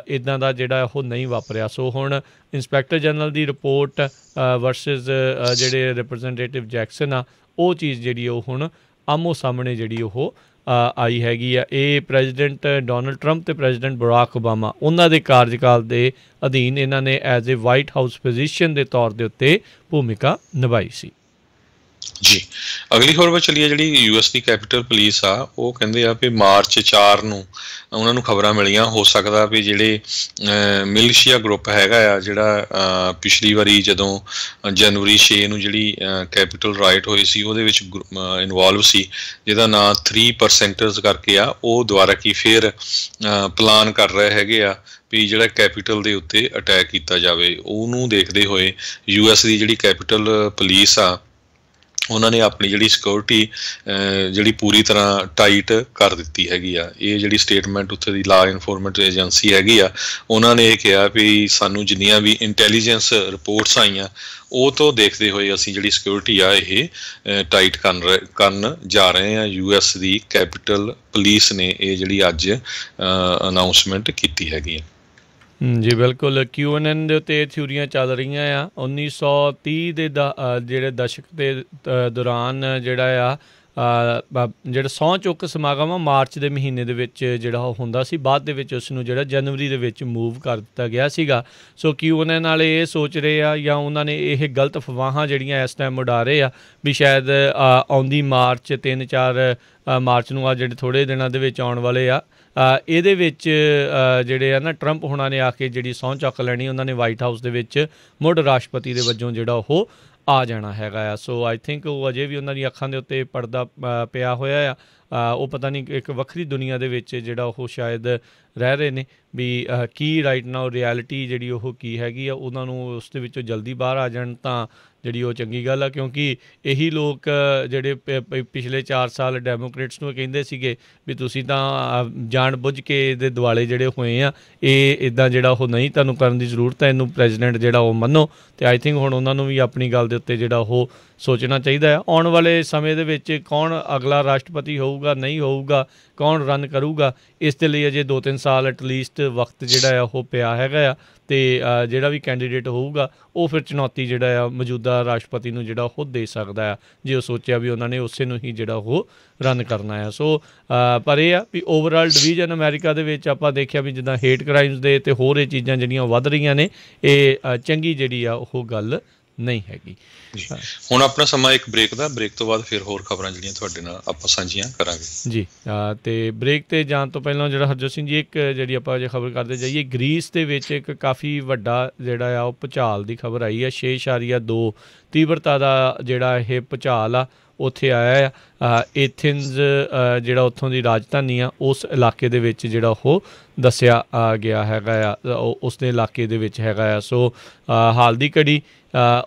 ਇੱਦਾਂ ਦਾ ਜਿਹੜਾ ਉਹ ਨਹੀਂ ਵਾਪਰਿਆ। ਸੋ ਹੁਣ ਇੰਸਪੈਕਟਰ ਜਨਰਲ ਦੀ ਰਿਪੋਰਟ ਵਰਸਿਸ ਜਿਹੜੇ ਰਿਪਰੈਜ਼ੈਂਟੇਟਿਵ ਜੈਕਸਨ ਆ, ਉਹ ਚੀਜ਼ ਜਿਹੜੀ ਉਹ ਹੁਣ ਆਮੋ ਸਾਹਮਣੇ ਜਿਹੜੀ ਉਹ ਆਈ ਹੈਗੀ ਆ। ਇਹ ਪ੍ਰੈਜ਼ੀਡੈਂਟ ਡੋਨਲਡ ਟਰੰਪ ਅਤੇ ਪ੍ਰੈਜ਼ੀਡੈਂਟ ਬਰਾਕ ਓਬਾਮਾ ਉਹਨਾਂ ਦੇ ਕਾਰਜਕਾਲ ਦੇ ਅਧੀਨ ਇਹਨਾਂ ਨੇ as a white house position ਦੇ ਤੌਰ ਦੇ ਉੱਤੇ ਭੂਮਿਕਾ ਨਿਭਾਈ ਸੀ।
ਜੀ, ਅਗਲੀ ਖਬਰ ਵੱਲ ਚੱਲੀਏ। ਜਿਹੜੀ US ਦੀ ਕੈਪੀਟਲ ਪੁਲਿਸ ਆ ਉਹ ਕਹਿੰਦੇ ਆ ਵੀ ਮਾਰਚ 4 ਨੂੰ ਉਹਨਾਂ ਨੂੰ ਖਬਰਾਂ ਮਿਲੀਆਂ, ਹੋ ਸਕਦਾ ਵੀ ਜਿਹੜੇ ਮਿਲੀਸ਼ੀਆ ਗਰੁੱਪ ਹੈਗਾ ਆ ਜਿਹੜਾ ਪਿਛਲੀ ਵਾਰੀ ਜਦੋਂ ਜਨਵਰੀ 6 ਨੂੰ ਜਿਹੜੀ ਕੈਪੀਟਲ ਰਾਈਟ ਹੋਈ ਸੀ ਉਹਦੇ ਵਿੱਚ ਇਨਵੋਲਵ ਸੀ, ਜਿਹਦਾ ਨਾਂ 3% ਕਰਕੇ ਆ, ਉਹ ਦੁਬਾਰਾ ਕੀ ਫਿਰ ਪਲਾਨ ਕਰ ਰਹੇ ਹੈਗੇ ਆ ਵੀ ਜਿਹੜਾ ਕੈਪੀਟਲ ਦੇ ਉੱਤੇ ਅਟੈਕ ਕੀਤਾ ਜਾਵੇ। ਉਹਨੂੰ ਦੇਖਦੇ ਹੋਏ US ਦੀ ਜਿਹੜੀ ਕੈਪੀਟਲ ਪੁਲਿਸ ਆ ਉਹਨਾਂ ਨੇ ਆਪਣੀ ਜਿਹੜੀ ਸਿਕਿਉਰਿਟੀ ਜਿਹੜੀ ਪੂਰੀ ਤਰ੍ਹਾਂ ਟਾਈਟ ਕਰ ਦਿੱਤੀ ਹੈਗੀ ਆ। ਇਹ ਜਿਹੜੀ ਸਟੇਟਮੈਂਟ ਉੱਥੇ ਦੀ ਲਾ ਇਨਫੋਰਮੈਂਟ ਏਜੰਸੀ ਹੈਗੀ ਆ, ਉਹਨਾਂ ਨੇ ਇਹ ਕਿਹਾ ਵੀ ਸਾਨੂੰ ਜਿੰਨੀਆਂ ਵੀ ਇੰਟੈਲੀਜੈਂਸ ਰਿਪੋਰਟਸ ਆਈਆਂ ਉਹ ਤੋਂ ਦੇਖਦੇ ਹੋਏ ਅਸੀਂ ਜਿਹੜੀ ਸਿਕਿਉਰਿਟੀ ਆ ਇਹ ਟਾਈਟ ਕਰਨ ਜਾ ਰਹੇ ਹਾਂ। US ਦੀ ਕੈਪੀਟਲ ਪੁਲਿਸ ਨੇ ਇਹ ਜਿਹੜੀ ਅੱਜ ਅਨਾਊਂਸਮੈਂਟ ਕੀਤੀ ਹੈਗੀ ਆ।
ਜੀ ਬਿਲਕੁਲ, QAnon ਦੇ ਉੱਤੇ ਥਿਊਰੀਆਂ ਚੱਲ ਰਹੀਆਂ ਆ। 1930 ਦੇ ਜਿਹੜੇ ਦਸ਼ਕ ਦੇ ਦੌਰਾਨ ਜਿਹੜਾ ਆ ਜਿਹੜਾ ਸਹੁੰ ਚੁੱਕ ਸਮਾਗਮ ਆ ਮਾਰਚ ਦੇ ਮਹੀਨੇ ਦੇ ਵਿੱਚ ਜਿਹੜਾ ਉਹ ਹੁੰਦਾ ਸੀ, ਬਾਅਦ ਦੇ ਵਿੱਚ ਉਸ ਨੂੰ ਜਿਹੜਾ ਜਨਵਰੀ ਦੇ ਵਿੱਚ ਮੂਵ ਕਰ ਦਿੱਤਾ ਗਿਆ ਸੀਗਾ। ਸੋ ਕੀ ਉਹਨਾਂ ਨਾਲ ਇਹ ਸੋਚ ਰਹੇ ਆ ਜਾਂ ਉਹਨਾਂ ਨੇ ਇਹ ਗਲਤ ਅਫਵਾਹਾਂ ਜਿਹੜੀਆਂ ਇਸ ਟਾਈਮ ਉਡਾ ਰਹੇ ਆ ਵੀ ਸ਼ਾਇਦ ਆਉਂਦੀ ਮਾਰਚ 3-4 ਮਾਰਚ ਨੂੰ ਆ ਜਿਹੜੇ ਥੋੜ੍ਹੇ ਦਿਨਾਂ ਦੇ ਵਿੱਚ ਆਉਣ ਵਾਲੇ ਆ ਇਹਦੇ ਵਿੱਚ ਜਿਹੜੇ ਆ ਨਾ ਟਰੰਪ ਹੁਣਾਂ ਨੇ ਆ ਕੇ ਜਿਹੜੀ ਸਹੁੰ ਚੱਕ ਲੈਣੀ, ਉਹਨਾਂ ਨੇ ਵਾਈਟ ਹਾਊਸ ਦੇ ਵਿੱਚ ਮੁੜ ਰਾਸ਼ਟਰਪਤੀ ਦੇ ਵਜੋਂ ਜਿਹੜਾ ਉਹ ਆ ਜਾਣਾ ਹੈਗਾ ਆ। ਸੋ ਆਈ ਥਿੰਕ ਉਹ ਅਜੇ ਵੀ ਉਹਨਾਂ ਦੀ ਅੱਖਾਂ ਦੇ ਉੱਤੇ ਪਰਦਾ ਪਿਆ ਹੋਇਆ ਆ। ਉਹ ਪਤਾ ਨਹੀਂ ਇੱਕ ਵੱਖਰੀ ਦੁਨੀਆ ਦੇ ਵਿੱਚ ਜਿਹੜਾ ਉਹ ਸ਼ਾਇਦ ਰਹਿ ਰਹੇ ਨੇ ਵੀ ਕੀ ਰਾਈਟ ਨਾਓ ਰਿਐਲਿਟੀ ਜਿਹੜੀ ਉਹ ਕੀ ਹੈਗੀ ਆ, ਉਹਨਾਂ ਨੂੰ ਉਸ ਦੇ ਵਿੱਚੋਂ ਜਲਦੀ ਬਾਹਰ ਆ ਜਾਣ ਤਾਂ ਜਿਹੜੀ ਉਹ ਚੰਗੀ ਗੱਲ ਆ। ਕਿਉਂਕਿ ਇਹੀ ਲੋਕ ਜਿਹੜੇ ਪਿਛਲੇ 4 ਸਾਲ ਡੈਮੋਕ੍ਰੇਟਸ ਨੂੰ ਕਹਿੰਦੇ ਸੀਗੇ ਵੀ ਤੁਸੀਂ ਤਾਂ ਜਾਣ ਬੁੱਝ ਕੇ ਇਹਦੇ ਦੁਆਲੇ ਜਿਹੜੇ ਹੋਏ ਆ, ਇਹ ਇੱਦਾਂ ਜਿਹੜਾ ਉਹ ਨਹੀਂ ਤੁਹਾਨੂੰ ਕਰਨ ਦੀ ਜ਼ਰੂਰਤ ਹੈ, ਇਹਨੂੰ ਪ੍ਰੈਜ਼ੀਡੈਂਟ ਜਿਹੜਾ ਉਹ ਮੰਨੋ। ਅਤੇ ਆਈ ਥਿੰਕ ਹੁਣ ਉਹਨਾਂ ਨੂੰ ਵੀ ਆਪਣੀ ਗੱਲ ਦੇ ਉੱਤੇ ਜਿਹੜਾ ਉਹ ਸੋਚਣਾ ਚਾਹੀਦਾ ਆ। ਆਉਣ ਵਾਲੇ ਸਮੇਂ ਦੇ ਵਿੱਚ ਕੌਣ ਅਗਲਾ ਰਾਸ਼ਟਰਪਤੀ ਹੋਊਗਾ ਨਹੀਂ ਹੋਊਗਾ, ਕੌਣ ਰਨ ਕਰੂਗਾ, ਇਸ ਦੇ ਲਈ ਅਜੇ 2-3 ਸਾਲ ਐਟਲੀਸਟ ਵਕਤ ਜਿਹੜਾ ਆ ਉਹ ਪਿਆ ਹੈਗਾ ਆ। ਅਤੇ ਜਿਹੜਾ ਵੀ ਕੈਂਡੀਡੇਟ ਹੋਊਗਾ ਉਹ ਫਿਰ ਚੁਣੌਤੀ ਜਿਹੜਾ ਆ ਮੌਜੂਦਾ ਰਾਸ਼ਟਰਪਤੀ ਨੂੰ ਜਿਹੜਾ ਉਹ ਦੇ ਸਕਦਾ ਆ, ਜੇ ਉਹ ਸੋਚਿਆ ਵੀ ਉਹਨਾਂ ਨੇ ਉਸੇ ਨੂੰ ਹੀ ਜਿਹੜਾ ਉਹ ਰਨ ਕਰਨਾ ਆ। ਸੋ ਪਰ ਇਹ ਆ ਵੀ ਓਵਰਆਲ ਡਿਵੀਜ਼ਨ ਅਮਰੀਕਾ ਦੇ ਵਿੱਚ ਆਪਾਂ ਦੇਖਿਆ ਵੀ ਜਿੱਦਾਂ ਹੇਟ ਕ੍ਰਾਈਮਸ ਦੇ ਅਤੇ ਹੋਰ ਇਹ ਚੀਜ਼ਾਂ ਜਿਹੜੀਆਂ ਵੱਧ ਰਹੀਆਂ ਨੇ, ਇਹ ਚੰਗੀ ਜਿਹੜੀ ਆ ਉਹ ਗੱਲ ਨਹੀਂ ਹੈਗੀ।
ਹੁਣ ਆਪਣਾ ਸਮਾਂ ਇੱਕ ਬ੍ਰੇਕ ਦਾ, ਬ੍ਰੇਕ ਤੋਂ ਬਾਅਦ ਫਿਰ ਹੋਰ ਖਬਰਾਂ ਜਿਹੜੀਆਂ ਤੁਹਾਡੇ ਨਾਲ ਆਪਾਂ ਸਾਂਝੀਆਂ ਕਰਾਂਗੇ ਜੀ।
ਅਤੇ ਬ੍ਰੇਕ 'ਤੇ ਜਾਣ ਤੋਂ ਪਹਿਲਾਂ ਜਿਹੜਾ ਹਰਜੋਤ ਸਿੰਘ ਜੀ ਇੱਕ ਜਿਹੜੀ ਆਪਾਂ ਜੇ ਖਬਰ ਕਰਦੇ ਜਾਈਏ, ਗ੍ਰੀਸ ਦੇ ਵਿੱਚ ਇੱਕ ਕਾਫੀ ਵੱਡਾ ਜਿਹੜਾ ਆ ਉਹ ਭੂਚਾਲ ਦੀ ਖਬਰ ਆਈ ਆ। 6.2 ਤੀਬਰਤਾ ਦਾ ਜਿਹੜਾ ਇਹ ਭੂਚਾਲ ਆ ਉੱਥੇ ਆਇਆ ਆ। ਏਥਨਜ਼ ਜਿਹੜਾ ਉੱਥੋਂ ਦੀ ਰਾਜਧਾਨੀ ਆ, ਉਸ ਇਲਾਕੇ ਦੇ ਵਿੱਚ ਜਿਹੜਾ ਉਹ ਦੱਸਿਆ ਗਿਆ ਹੈਗਾ ਆ, ਉਸ ਦੇ ਇਲਾਕੇ ਦੇ ਵਿੱਚ ਹੈਗਾ ਆ। ਸੋ ਹਾਲ ਦੀ ਘੜੀ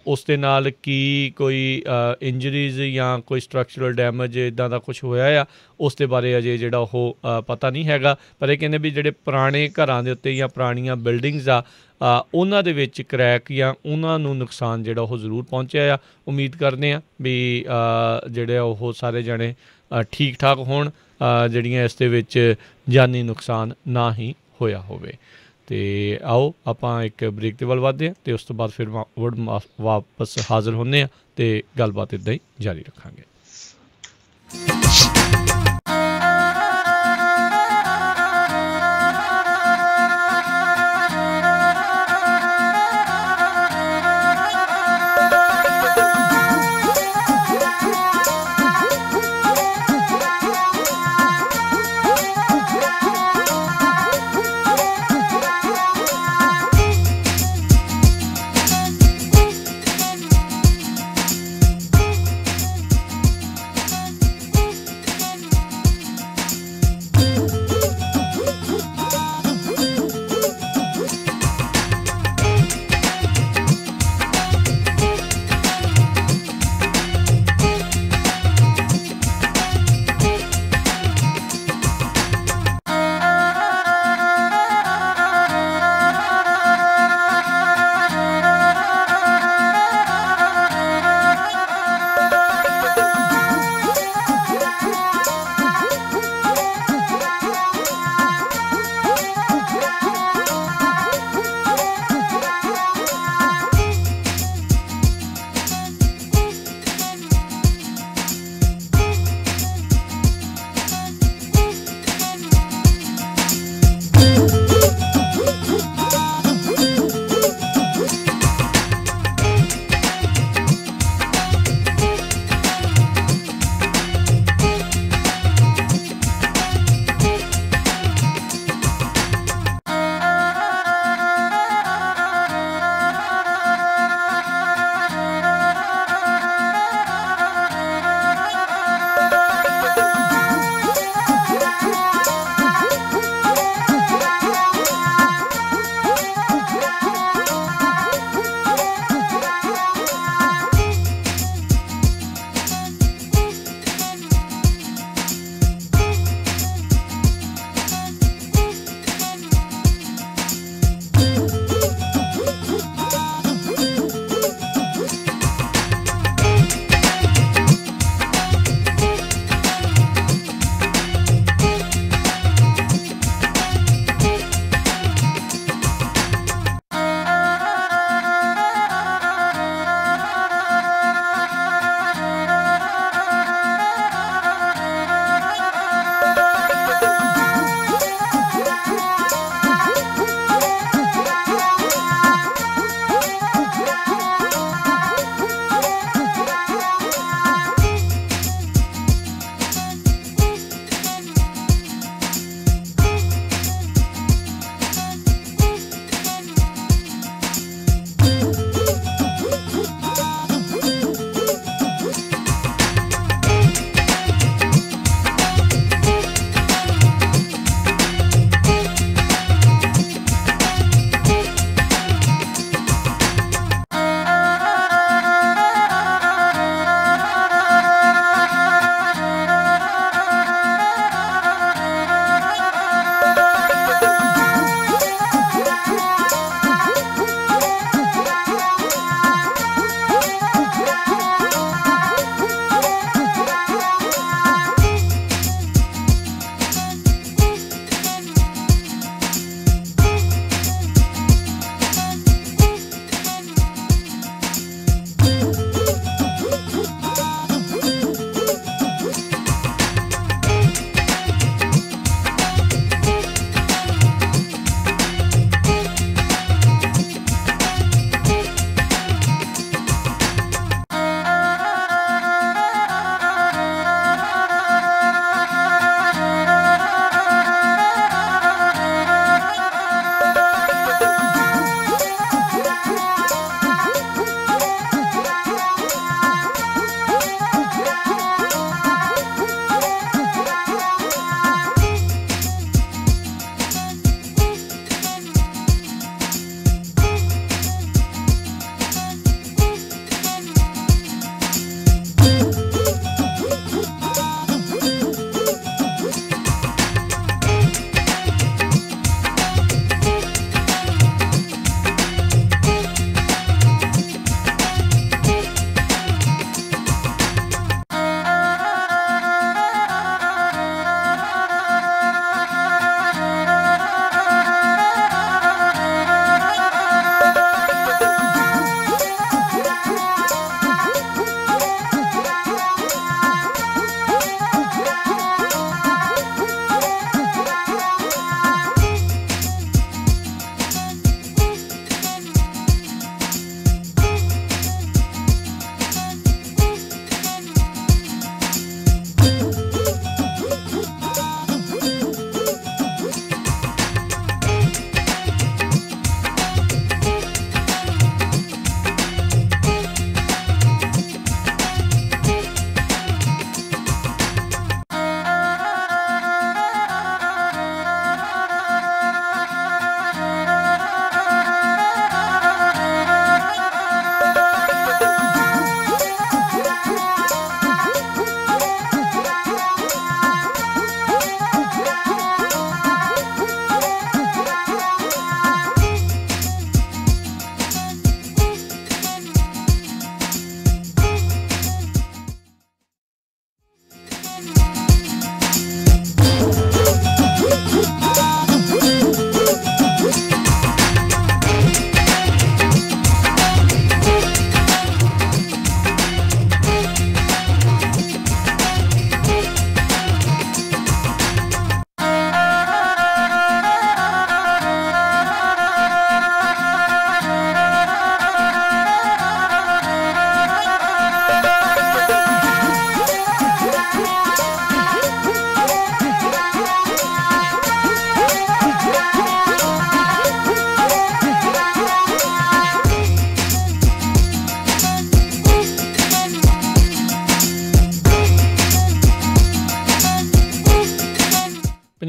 ਉਸ ਦੇ ਨਾਲ ਕੀ ਕੋਈ ਇੰਜਰੀਜ਼ ਜਾਂ ਕੋਈ ਸਟਰਕਚਰਲ ਡੈਮੇਜ ਇੱਦਾਂ ਦਾ ਕੁਛ ਹੋਇਆ ਆ, ਉਸ ਦੇ ਬਾਰੇ ਅਜੇ ਜਿਹੜਾ ਉਹ ਪਤਾ ਨਹੀਂ ਹੈਗਾ। ਪਰ ਇਹ ਕਹਿੰਦੇ ਵੀ ਜਿਹੜੇ ਪੁਰਾਣੇ ਘਰਾਂ ਦੇ ਉੱਤੇ ਜਾਂ ਪੁਰਾਣੀਆਂ ਬਿਲਡਿੰਗਸ ਆ ਉਹਨਾਂ ਦੇ ਵਿੱਚ ਕਰੈਕ ਜਾਂ ਉਹਨਾਂ ਨੂੰ ਨੁਕਸਾਨ ਜਿਹੜਾ ਉਹ ਜ਼ਰੂਰ ਪਹੁੰਚਿਆ ਆ। ਉਮੀਦ ਕਰਦੇ ਹਾਂ ਵੀ ਜਿਹੜੇ ਉਹ ਸਾਰੇ ਜਣੇ ਠੀਕ ਠਾਕ ਹੋਣ, ਜਿਹੜੀਆਂ ਇਸ ਦੇ ਵਿੱਚ ਜਾਨੀ ਨੁਕਸਾਨ ਨਾ ਹੀ ਹੋਇਆ ਹੋਵੇ। ਅਤੇ ਆਓ ਆਪਾਂ ਇੱਕ ਬ੍ਰੇਕ ਦੇ ਵੱਲ ਵੱਧਦੇ ਹਾਂ ਅਤੇ ਉਸ ਤੋਂ ਬਾਅਦ ਫਿਰ ਵਾਪਸ ਹਾਜ਼ਰ ਹੁੰਦੇ ਹਾਂ ਅਤੇ ਗੱਲਬਾਤ ਇੱਦਾਂ ਹੀ ਜਾਰੀ ਰੱਖਾਂਗੇ।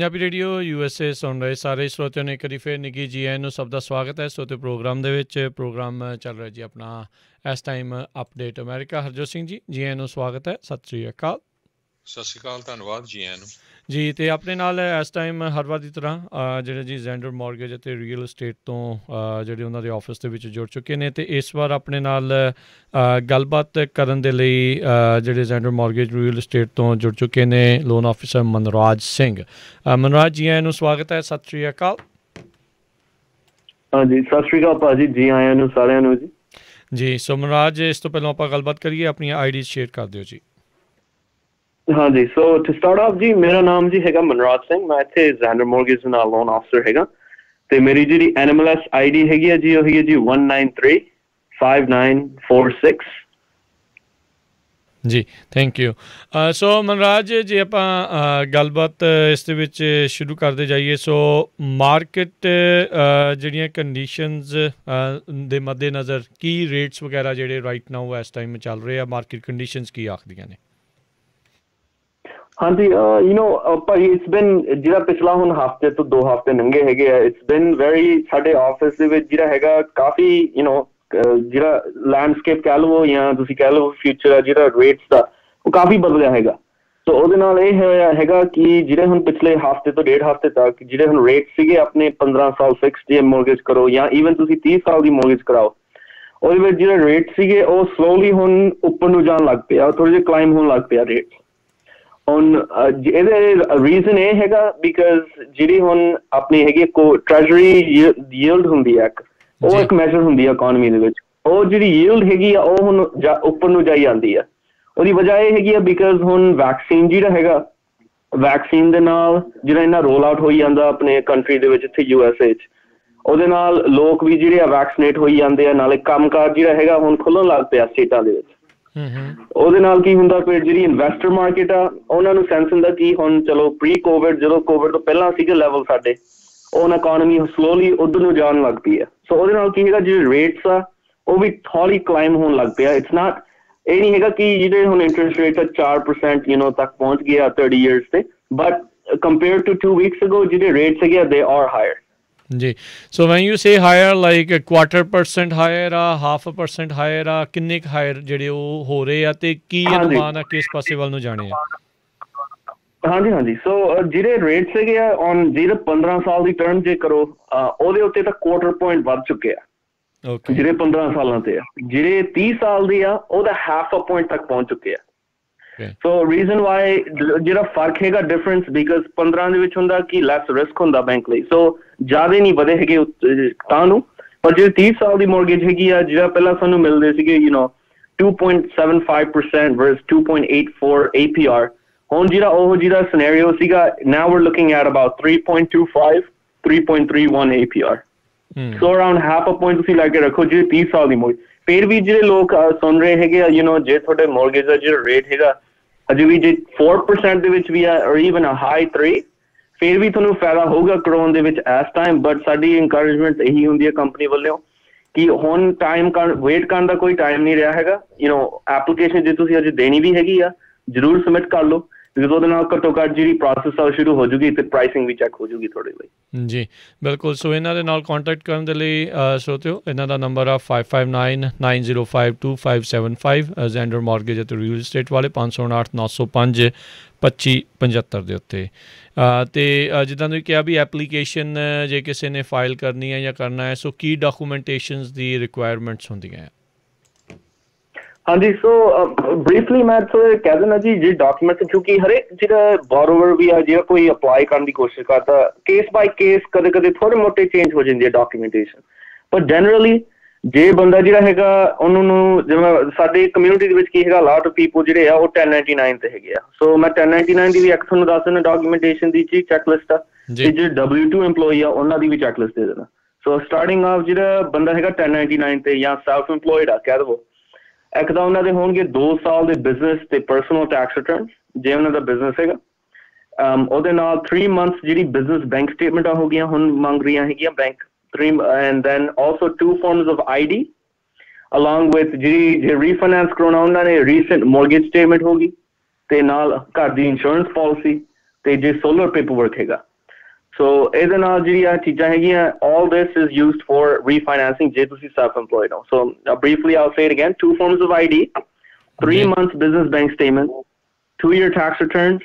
ਪੰਜਾਬੀ ਰੇਡੀਓ USA ਸੁਣ ਰਹੇ ਸਾਰੇ ਸਰੋਤਿਆਂ ਨੂੰ ਇੱਕ ਵਾਰੀ ਫਿਰ ਨਿੱਘੀ ਜੀ ਆਇਆਂ ਨੂੰ ਸਭ ਦਾ ਸਵਾਗਤ ਹੈ। ਸਰੋਤੇ ਪ੍ਰੋਗਰਾਮ ਦੇ ਵਿੱਚ ਪ੍ਰੋਗਰਾਮ ਚੱਲ ਰਿਹਾ ਜੀ ਆਪਣਾ ਇਸ time update America. Harjot Singh ji ਆਇਆਂ ਨੂੰ ਸਵਾਗਤ ਹੈ। ਸਤਿ ਸ਼੍ਰੀ ਅਕਾਲ।
ਸਤਿ ਸ਼੍ਰੀ ਅਕਾਲ, ਧੰਨਵਾਦ ਜੀ ਆਇਆਂ ਨੂੰ
ਜੀ। ਅਤੇ ਆਪਣੇ ਨਾਲ ਇਸ ਟਾਈਮ ਹਰ ਵਾਰ ਦੀ ਤਰ੍ਹਾਂ ਜਿਹੜੇ ਜੀ ਜ਼ੈਂਡਰ ਮੌਰਗੇਜ ਅਤੇ ਰੀਅਲ estate ਤੋਂ ਜਿਹੜੇ ਉਹਨਾਂ ਦੇ ਆਫਿਸ ਦੇ ਵਿੱਚ ਜੁੜ ਚੁੱਕੇ ਨੇ, ਅਤੇ ਇਸ ਵਾਰ ਆਪਣੇ ਨਾਲ ਗੱਲਬਾਤ ਕਰਨ ਦੇ ਲਈ ਜਿਹੜੇ ਜ਼ੈਂਡਰ ਮੌਰਗੇਜ ਰੀਅਲ estate ਤੋਂ ਜੁੜ ਚੁੱਕੇ ਨੇ ਲੋਨ ਆਫਿਸਰ ਮਨਰਾਜ ਸਿੰਘ। ਮਨਰਾਜ ਜੀ ਆਇਆਂ ਨੂੰ ਸਵਾਗਤ ਹੈ। ਸਤਿ ਸ਼੍ਰੀ ਅਕਾਲ।
ਹਾਂਜੀ, ਸਤਿ ਸ਼੍ਰੀ ਅਕਾਲ ਭਾਜੀ, ਜੀ ਆਇਆਂ ਨੂੰ ਸਾਰਿਆਂ ਨੂੰ ਜੀ।
ਜੀ ਸੋ ਮਨਰਾਜ, ਇਸ ਤੋਂ ਪਹਿਲਾਂ ਆਪਾਂ ਗੱਲਬਾਤ ਕਰੀਏ, ਆਪਣੀਆਂ ਆਈਡੀਜ਼ ਸ਼ੇਅਰ ਕਰ ਦਿਓ ਜੀ।
ਹਾਂਜੀ, ਸੋ ਟੂ ਸਟਾਰਟ ਆਫ ਜੀ, ਮੇਰਾ ਨਾਮ ਜੀ ਹੈਗਾ ਮਨਰਾਜ ਸਿੰਘ। ਮੈਂ ਇੱਥੇ ਜ਼ੈਂਡਰ ਮੌਰਗੇਜ ਨਾਲ ਲੋਨ ਆਫਿਸਰ ਹੈਗਾ, ਤੇ ਮੇਰੀ ਜਿਹੜੀ NMLS ID ਹੈਗੀ ਹੈ ਜੀ, ਉਹ ਹੈਗੀ ਹੈ ਜੀ 1935946।
ਜੀ, ਥੈਂਕ ਯੂ। ਸੋ ਮਨਰਾਜ, ਜੇ ਆਪਾਂ ਗੱਲਬਾਤ ਇਸ ਦੇ ਵਿੱਚ ਸ਼ੁਰੂ ਕਰਦੇ ਜਾਈਏ, ਸੋ ਮਾਰਕੀਟ ਜਿਹੜੀਆਂ ਕੰਡੀਸ਼ਨਸ ਦੇ ਮੱਦੇਨਜ਼ਰ ਕੀ ਰੇਟਸ ਵਗੈਰਾ ਜਿਹੜੇ ਰਾਈਟ ਨਾਓ ਇਸ ਟਾਈਮ ਚੱਲ ਰਹੇ ਆ, ਮਾਰਕੀਟ ਕੰਡੀਸ਼ਨਸ ਕੀ ਆਖਦੀਆਂ ਨੇ?
ਹਾਂਜੀ, ਭਾਜੀ ਇਟਸ ਬਿਨ ਜਿਹੜਾ ਪਿਛਲਾ ਹੁਣ ਹਫ਼ਤੇ ਤੋਂ 2 ਹਫ਼ਤੇ ਲੰਘੇ ਹੈਗੇ ਆ, ਇਟਸ ਬਿਨ ਵੈਰੀ, ਸਾਡੇ ਆਫਿਸ ਦੇ ਵਿੱਚ ਜਿਹੜਾ ਹੈਗਾ ਕਾਫੀ ਜਿਹੜਾ ਲੈਂਡਸਕੇਪ ਕਹਿ ਲਵੋ ਜਾਂ ਤੁਸੀਂ ਕਹਿ ਲਓ ਫਿਊਚਰ ਆ ਜਿਹੜਾ ਰੇਟਸ ਦਾ, ਉਹ ਕਾਫੀ ਬਦਲਿਆ ਹੈਗਾ। ਸੋ ਉਹਦੇ ਨਾਲ ਇਹ ਹੋਇਆ ਹੈਗਾ ਕਿ ਜਿਹੜੇ ਹੁਣ ਪਿਛਲੇ ਹਫ਼ਤੇ ਤੋਂ 1.5 ਹਫ਼ਤੇ ਤੱਕ ਜਿਹੜੇ ਹੁਣ ਰੇਟ ਸੀਗੇ ਆਪਣੇ 15 ਸਾਲ ਫਿਕਸਡ ਜੇ ਮੌਰਗੇਜ ਕਰੋ ਜਾਂ ਈਵਨ ਤੁਸੀਂ 30 ਸਾਲ ਦੀ ਮੌਰਗੇਜ ਕਰਾਓ, ਉਹਦੇ ਵਿੱਚ ਜਿਹੜੇ ਰੇਟ ਸੀਗੇ ਉਹ ਸਲੋਲੀ ਹੁਣ ਉੱਪਰ ਨੂੰ ਜਾਣ ਲੱਗ ਪਿਆ, ਥੋੜ੍ਹੇ ਜਿਹੇ ਕਲਾਈਮ ਹੋਣ ਲੱਗ ਪਿਆ ਰੇਟ। ਹੁਣ ਇਹਦੇ ਰੀਜ਼ਨ ਇਹ ਹੈਗਾ ਬਿਕਾਜ਼ ਜਿਹੜੀ ਹੁਣ ਆਪਣੀ ਹੈਗੀ ਟ੍ਰੈਜਰੀ ਯੀਲਡ ਹੁੰਦੀ ਹੈ, ਉਹ ਇੱਕ ਮੈਜਰ ਹੁੰਦੀ ਹੈ ਇਕੋਨਮੀ ਦੇ ਵਿੱਚ, ਉਹ ਜਿਹੜੀ ਯੀਲਡ ਹੈਗੀ ਆ ਉਹ ਹੁਣ ਉੱਪਰ ਨੂੰ ਜਾਈ ਜਾਂਦੀ ਆ। ਉਹਦੀ ਵਜ੍ਹਾ ਇਹ ਹੈਗੀ ਆ ਬਿਕਾਜ਼ ਹੁਣ ਵੈਕਸੀਨ ਜਿਹੜਾ ਹੈਗਾ, ਵੈਕਸੀਨ ਦੇ ਨਾਲ ਜਿਹੜਾ ਇਹਨਾਂ ਰੋਲ ਆਊਟ ਹੋਈ ਜਾਂਦਾ ਆਪਣੇ ਕੰਟਰੀ ਦੇ ਵਿੱਚ, ਇੱਥੇ USA 'ਚ, ਉਹਦੇ ਨਾਲ ਲੋਕ ਵੀ ਜਿਹੜੇ ਆ ਵੈਕਸੀਨੇਟ ਹੋਈ ਜਾਂਦੇ ਆ, ਨਾਲੇ ਕੰਮਕਾਰ ਜਿਹੜਾ ਹੈਗਾ ਹੁਣ ਖੁੱਲ੍ਹਣ ਲੱਗ ਪਿਆ ਸਟੇਟਾਂ ਦੇ ਵਿੱਚ। ਉਹਦੇ ਨਾਲ ਕੀ ਹੁੰਦਾ, ਫਿਰ ਜਿਹੜੀ ਇਨਵੈਸਟਰ ਮਾਰਕੀਟ ਆ ਉਹਨਾਂ ਨੂੰ ਸੈਂਸ ਹੁੰਦਾ ਕਿ ਹੁਣ ਚਲੋ ਪ੍ਰੀ ਕੋਵਿਡ, ਜਦੋਂ ਕੋਵਿਡ ਤੋਂ ਪਹਿਲਾਂ ਸੀਗੇ ਲੈਵਲ ਸਾਡੇ, ਉਹ ਹੁਣ ਇਕੋਨਮੀ ਸਲੋਲੀ ਉੱਧਰ ਨੂੰ ਜਾਣ ਲੱਗ ਪਈ ਆ। ਸੋ ਉਹਦੇ ਨਾਲ ਕੀ ਹੈਗਾ, ਜਿਹੜੇ ਰੇਟਸ ਆ ਉਹ ਵੀ ਹੌਲੀ ਕਲਾਈਮ ਹੋਣ ਲੱਗ ਪਿਆ। ਇਟਸ ਨਾਟ, ਇਹ ਨਹੀਂ ਹੈਗਾ ਕਿ ਜਿਹੜੇ ਹੁਣ ਇੰਟਰਸਟ ਰੇਟ 4% ਤੱਕ ਪਹੁੰਚ ਗਿਆ 30 years ਤੇ, but compare to 2 weeks ago ਜਿਹੜੇ ਰੇਟਸ ਹੈਗੇ ਦੇ ਆਰ ਹਾਇਰ।
ਜੀ, so when you say higher, like 1/4% higher ਆ, 0.5% ਹਾਇਰ ਆ, ਕਿੰਨੇ ਕੁ ਹਾਇਰ ਜਿਹੜੇ ਉਹ ਹੋ ਰਹੇ ਆ, ਤੇ ਕੀ ਅਨੁਮਾਨ ਆ ਕਿਸ ਪਾਸੇ ਵੱਲ ਨੂੰ ਜਾਣੇ ਆ?
ਹਾਂਜੀ, ਸੋ ਜਿਹੜੇ ਰੇਟਸ ਹੈਗੇ ਆ ਔਨ ਜਿਹੜੇ 15 ਸਾਲ ਦੀ ਟਰਮ ਜੇ ਕਰੋ, ਉਹਦੇ ਉੱਤੇ ਤਾਂ 1/4 point ਵੱਧ ਚੁੱਕੇ ਆ, ਜਿਹੜੇ 15 ਸਾਲਾਂ ਤੇ ਆ। ਜਿਹੜੇ 30 ਸਾਲ ਦੇ ਆ ਉਹਦਾ 0.5 point ਤੱਕ ਪਹੁੰਚ ਚੁੱਕੇ ਆ। ਸੋ ਰੀਜ਼ਨ ਵਾਈ ਜਿਹੜਾ ਫਰਕ ਹੈਗਾ ਡਿਫਰੈਂਸ, ਬਿਕਾਜ਼ 15 ਦੇ ਵਿੱਚ ਹੁੰਦਾ ਕਿ ਲੈਸ ਰਿਸਕ ਹੁੰਦਾ ਬੈਂਕ ਲਈ, ਸੋ ਜ਼ਿਆਦਾ ਨਹੀਂ ਵਧੇ ਹੈਗੇ ਤਾਂ ਨੂੰ। ਪਰ ਜਿਹੜੀ 30 ਸਾਲ ਦੀ ਮੌਰਗੇਜ ਹੈਗੀ ਆ, ਜਿਹੜਾ ਪਹਿਲਾਂ ਸਾਨੂੰ ਮਿਲਦੇ ਸੀਗੇ 2.75% ਵਰਸ 2.84 APR, ਹੁਣ ਜਿਹੜਾ ਉਹ ਜਿਹੜਾ ਸਿਨੈਰੀਓ ਸੀਗਾ, now we're looking at about 3.25 3.31 APR। So around 0.5 point ਤੁਸੀਂ ਲੈ ਕੇ ਰੱਖੋ ਜਿਹੜੇ 30 ਸਾਲ ਦੀ ਮੌਰਗੇਜ। ਫਿਰ ਵੀ ਜਿਹੜੇ ਲੋਕ ਸੁਣ ਰਹੇ ਹੈਗੇ ਆ, ਜੇ ਤੁਹਾਡੇ ਮੌਰਗੇਜ ਦਾ ਜਿਹੜਾ ਰੇਟ ਹੈਗਾ ਅਜੇ ਵੀ ਜੇ 4% ਦੇ ਵਿੱਚ ਵੀ ਆ, ਔਰ ਈਵਨ ਹਾਈ 3, ਫਿਰ ਵੀ ਤੁਹਾਨੂੰ ਫਾਇਦਾ ਹੋਊਗਾ ਕਰਾਉਣ ਦੇ ਵਿੱਚ ਇਸ ਟਾਈਮ। ਬਟ ਸਾਡੀ ਇਨਕਰੇਜਮੈਂਟ ਇਹੀ ਹੁੰਦੀ ਹੈ ਕੰਪਨੀ ਵੱਲੋਂ ਕਿ ਹੁਣ ਟਾਈਮ ਵੇਟ ਕਰਨ ਦਾ ਕੋਈ ਟਾਈਮ ਨਹੀਂ ਰਿਹਾ ਹੈਗਾ। ਐਪਲੀਕੇਸ਼ਨ ਜੇ ਤੁਸੀਂ ਅਜੇ ਦੇਣੀ ਵੀ ਹੈਗੀ ਆ, ਜ਼ਰੂਰ ਸਬਮਿਟ ਕਰ ਲਓ, ਬਿਕਾਜ਼ ਉਹਦੇ ਨਾਲ ਘੱਟੋ ਘੱਟ ਜਿਹੜੀ ਪ੍ਰੋਸੈਸ ਆ ਸ਼ੁਰੂ ਹੋ ਜੂਗੀ ਤੇ ਪ੍ਰਾਈਸਿੰਗ ਵੀ ਚੈੱਕ ਹੋ ਜੂਗੀ ਤੁਹਾਡੇ ਲਈ।
ਜੀ ਬਿਲਕੁਲ। ਸੋ ਇਹਨਾਂ ਦੇ ਨਾਲ ਕਾਂਟੈਕਟ ਕਰਨ ਦੇ ਲਈ ਸਰੋਤਿਓ, ਇਹਨਾਂ ਦਾ ਨੰਬਰ ਆ 5599052575, ਜ਼ੈਂਡਰ ਮੌਰਗੇਜ ਅਤੇ ਰੀਅਲ estate ਵਾਲੇ 559-905-2575 ਦੇ ਉੱਤੇ। ਅਤੇ ਜਿੱਦਾਂ ਤੁਸੀਂ ਕਿਹਾ ਵੀ ਐਪਲੀਕੇਸ਼ਨ ਜੇ ਕਿਸੇ ਨੇ ਫਾਈਲ ਕਰਨੀ ਹੈ ਜਾਂ ਕਰਨਾ ਹੈ, ਸੋ ਕੀ ਡਾਕੂਮੈਂਟੇਸ਼ਨਸ ਦੀ ਰਿਕੁਆਇਰਮੈਂਟਸ ਹੁੰਦੀਆਂ ਹੈ?
ਹਾਂਜੀ, ਸੋ ਬਰੀਫਲੀ ਮੈਂ ਕਹਿ ਦਿੰਦਾ ਜੀ, ਜੇ ਡਾਕੂਮੈਂਟਸ, ਕਿਉਂਕਿ ਹਰੇਕ ਜਿਹੜਾ ਬੋਰੋਵਰ ਵੀ ਆ, ਜਿਹੜਾ ਕੋਈ ਅਪਲਾਈ ਕਰਨ ਦੀ ਕੋਸ਼ਿਸ਼ ਕਰਦਾ, ਕੇਸ ਬਾਈ ਕੇਸ ਕਦੇ ਕਦੇ ਥੋੜੇ ਮੋਟੇ ਚੇਂਜ ਹੋ ਜਾਂਦੀ ਹੈ ਡਾਕੂਮੈਂਟੇਸ਼ਨ। ਪਰ ਜਨਰਲੀ ਜੇ ਬੰਦਾ ਜਿਹੜਾ ਹੈਗਾ ਉਹਨਾਂ ਨੂੰ, ਜਿਵੇਂ ਸਾਡੀ ਕਮਿਊਨਿਟੀ ਦੇ ਵਿੱਚ ਕੀ ਹੈਗਾ, ਲਾਟ ਆਫ ਪੀਪਲ ਜਿਹੜੇ ਆ ਉਹ 1099 ਤੇ ਹੈਗੇ ਆ। ਸੋ ਮੈਂ 1099 ਦੀ ਵੀ ਇੱਕ ਤੁਹਾਨੂੰ ਦੱਸ ਦਿੰਦਾ ਡਾਕੂਮੈਂਟੇਸ਼ਨ ਦੀ ਚੈੱਕਲਿਸਟ ਆ, ਤੇ ਜਿਹੜੇ W2 EMPLOYEE ਆ ਉਹਨਾਂ ਦੀ ਵੀ ਚੈੱਕਲਿਸਟ ਦੇ ਦੇਣਾ। ਸੋ ਸਟਾਰਟਿੰਗ ਆਫ ਜਿਹੜਾ ਬੰਦਾ ਹੈਗਾ 1099 ਤੇ ਜਾਂ ਸੈਲਫ ਇੰਪਲੋਇਡ ਆ ਕਹਿ ਦਵੋ, ਇੱਕ ਤਾਂ ਉਹਨਾਂ ਦੇ ਹੋਣਗੇ 2 ਸਾਲ ਦੇ ਬਿਜ਼ਨਸ ਤੇ ਪਰਸਨਲ ਟੈਕਸ ਰਿਟਰਨ ਜੇ ਉਹਨਾਂ ਦਾ ਬਿਜ਼ਨਸ ਹੈਗਾ। ਉਹਦੇ ਨਾਲ 3 months ਜਿਹੜੀ ਬਿਜ਼ਨਸ ਬੈਂਕ ਸਟੇਟਮੈਂਟਾਂ ਹੋ ਗਈਆਂ ਹੁਣ ਮੰਗ ਰਹੀਆਂ ਹੈਗੀਆਂ bank, 3 and then also 2 forms of ID along with ਜੇ ਰੀਫਾਈਨੈਂਸ ਕਰਾਉਣਾ ਉਹਨਾਂ ਨੇ ਰੀਸੈਂਟ ਮੌਰਗੇਜ ਸਟੇਟਮੈਂਟ ਹੋਗੀ, ਤੇ ਨਾਲ ਘਰ ਦੀ ਇੰਸ਼ੋਰੈਂਸ ਪਾਲਿਸੀ, ਤੇ ਜੇ ਸੋਲਰ ਪੇਪਰ ਵਰਕ ਹੈਗਾ। So ਇਹਦੇ ਨਾਲ ਜਿਹੜੀਆਂ ਚੀਜ਼ਾਂ ਹੈਗੀਆਂ, all this is used for refinancing ਜੇ ਤੁਸੀਂ self-employed ਹੋ. So briefly I'll say it again, 2 forms of ID, 3 months business bank statement, 2-year tax returns,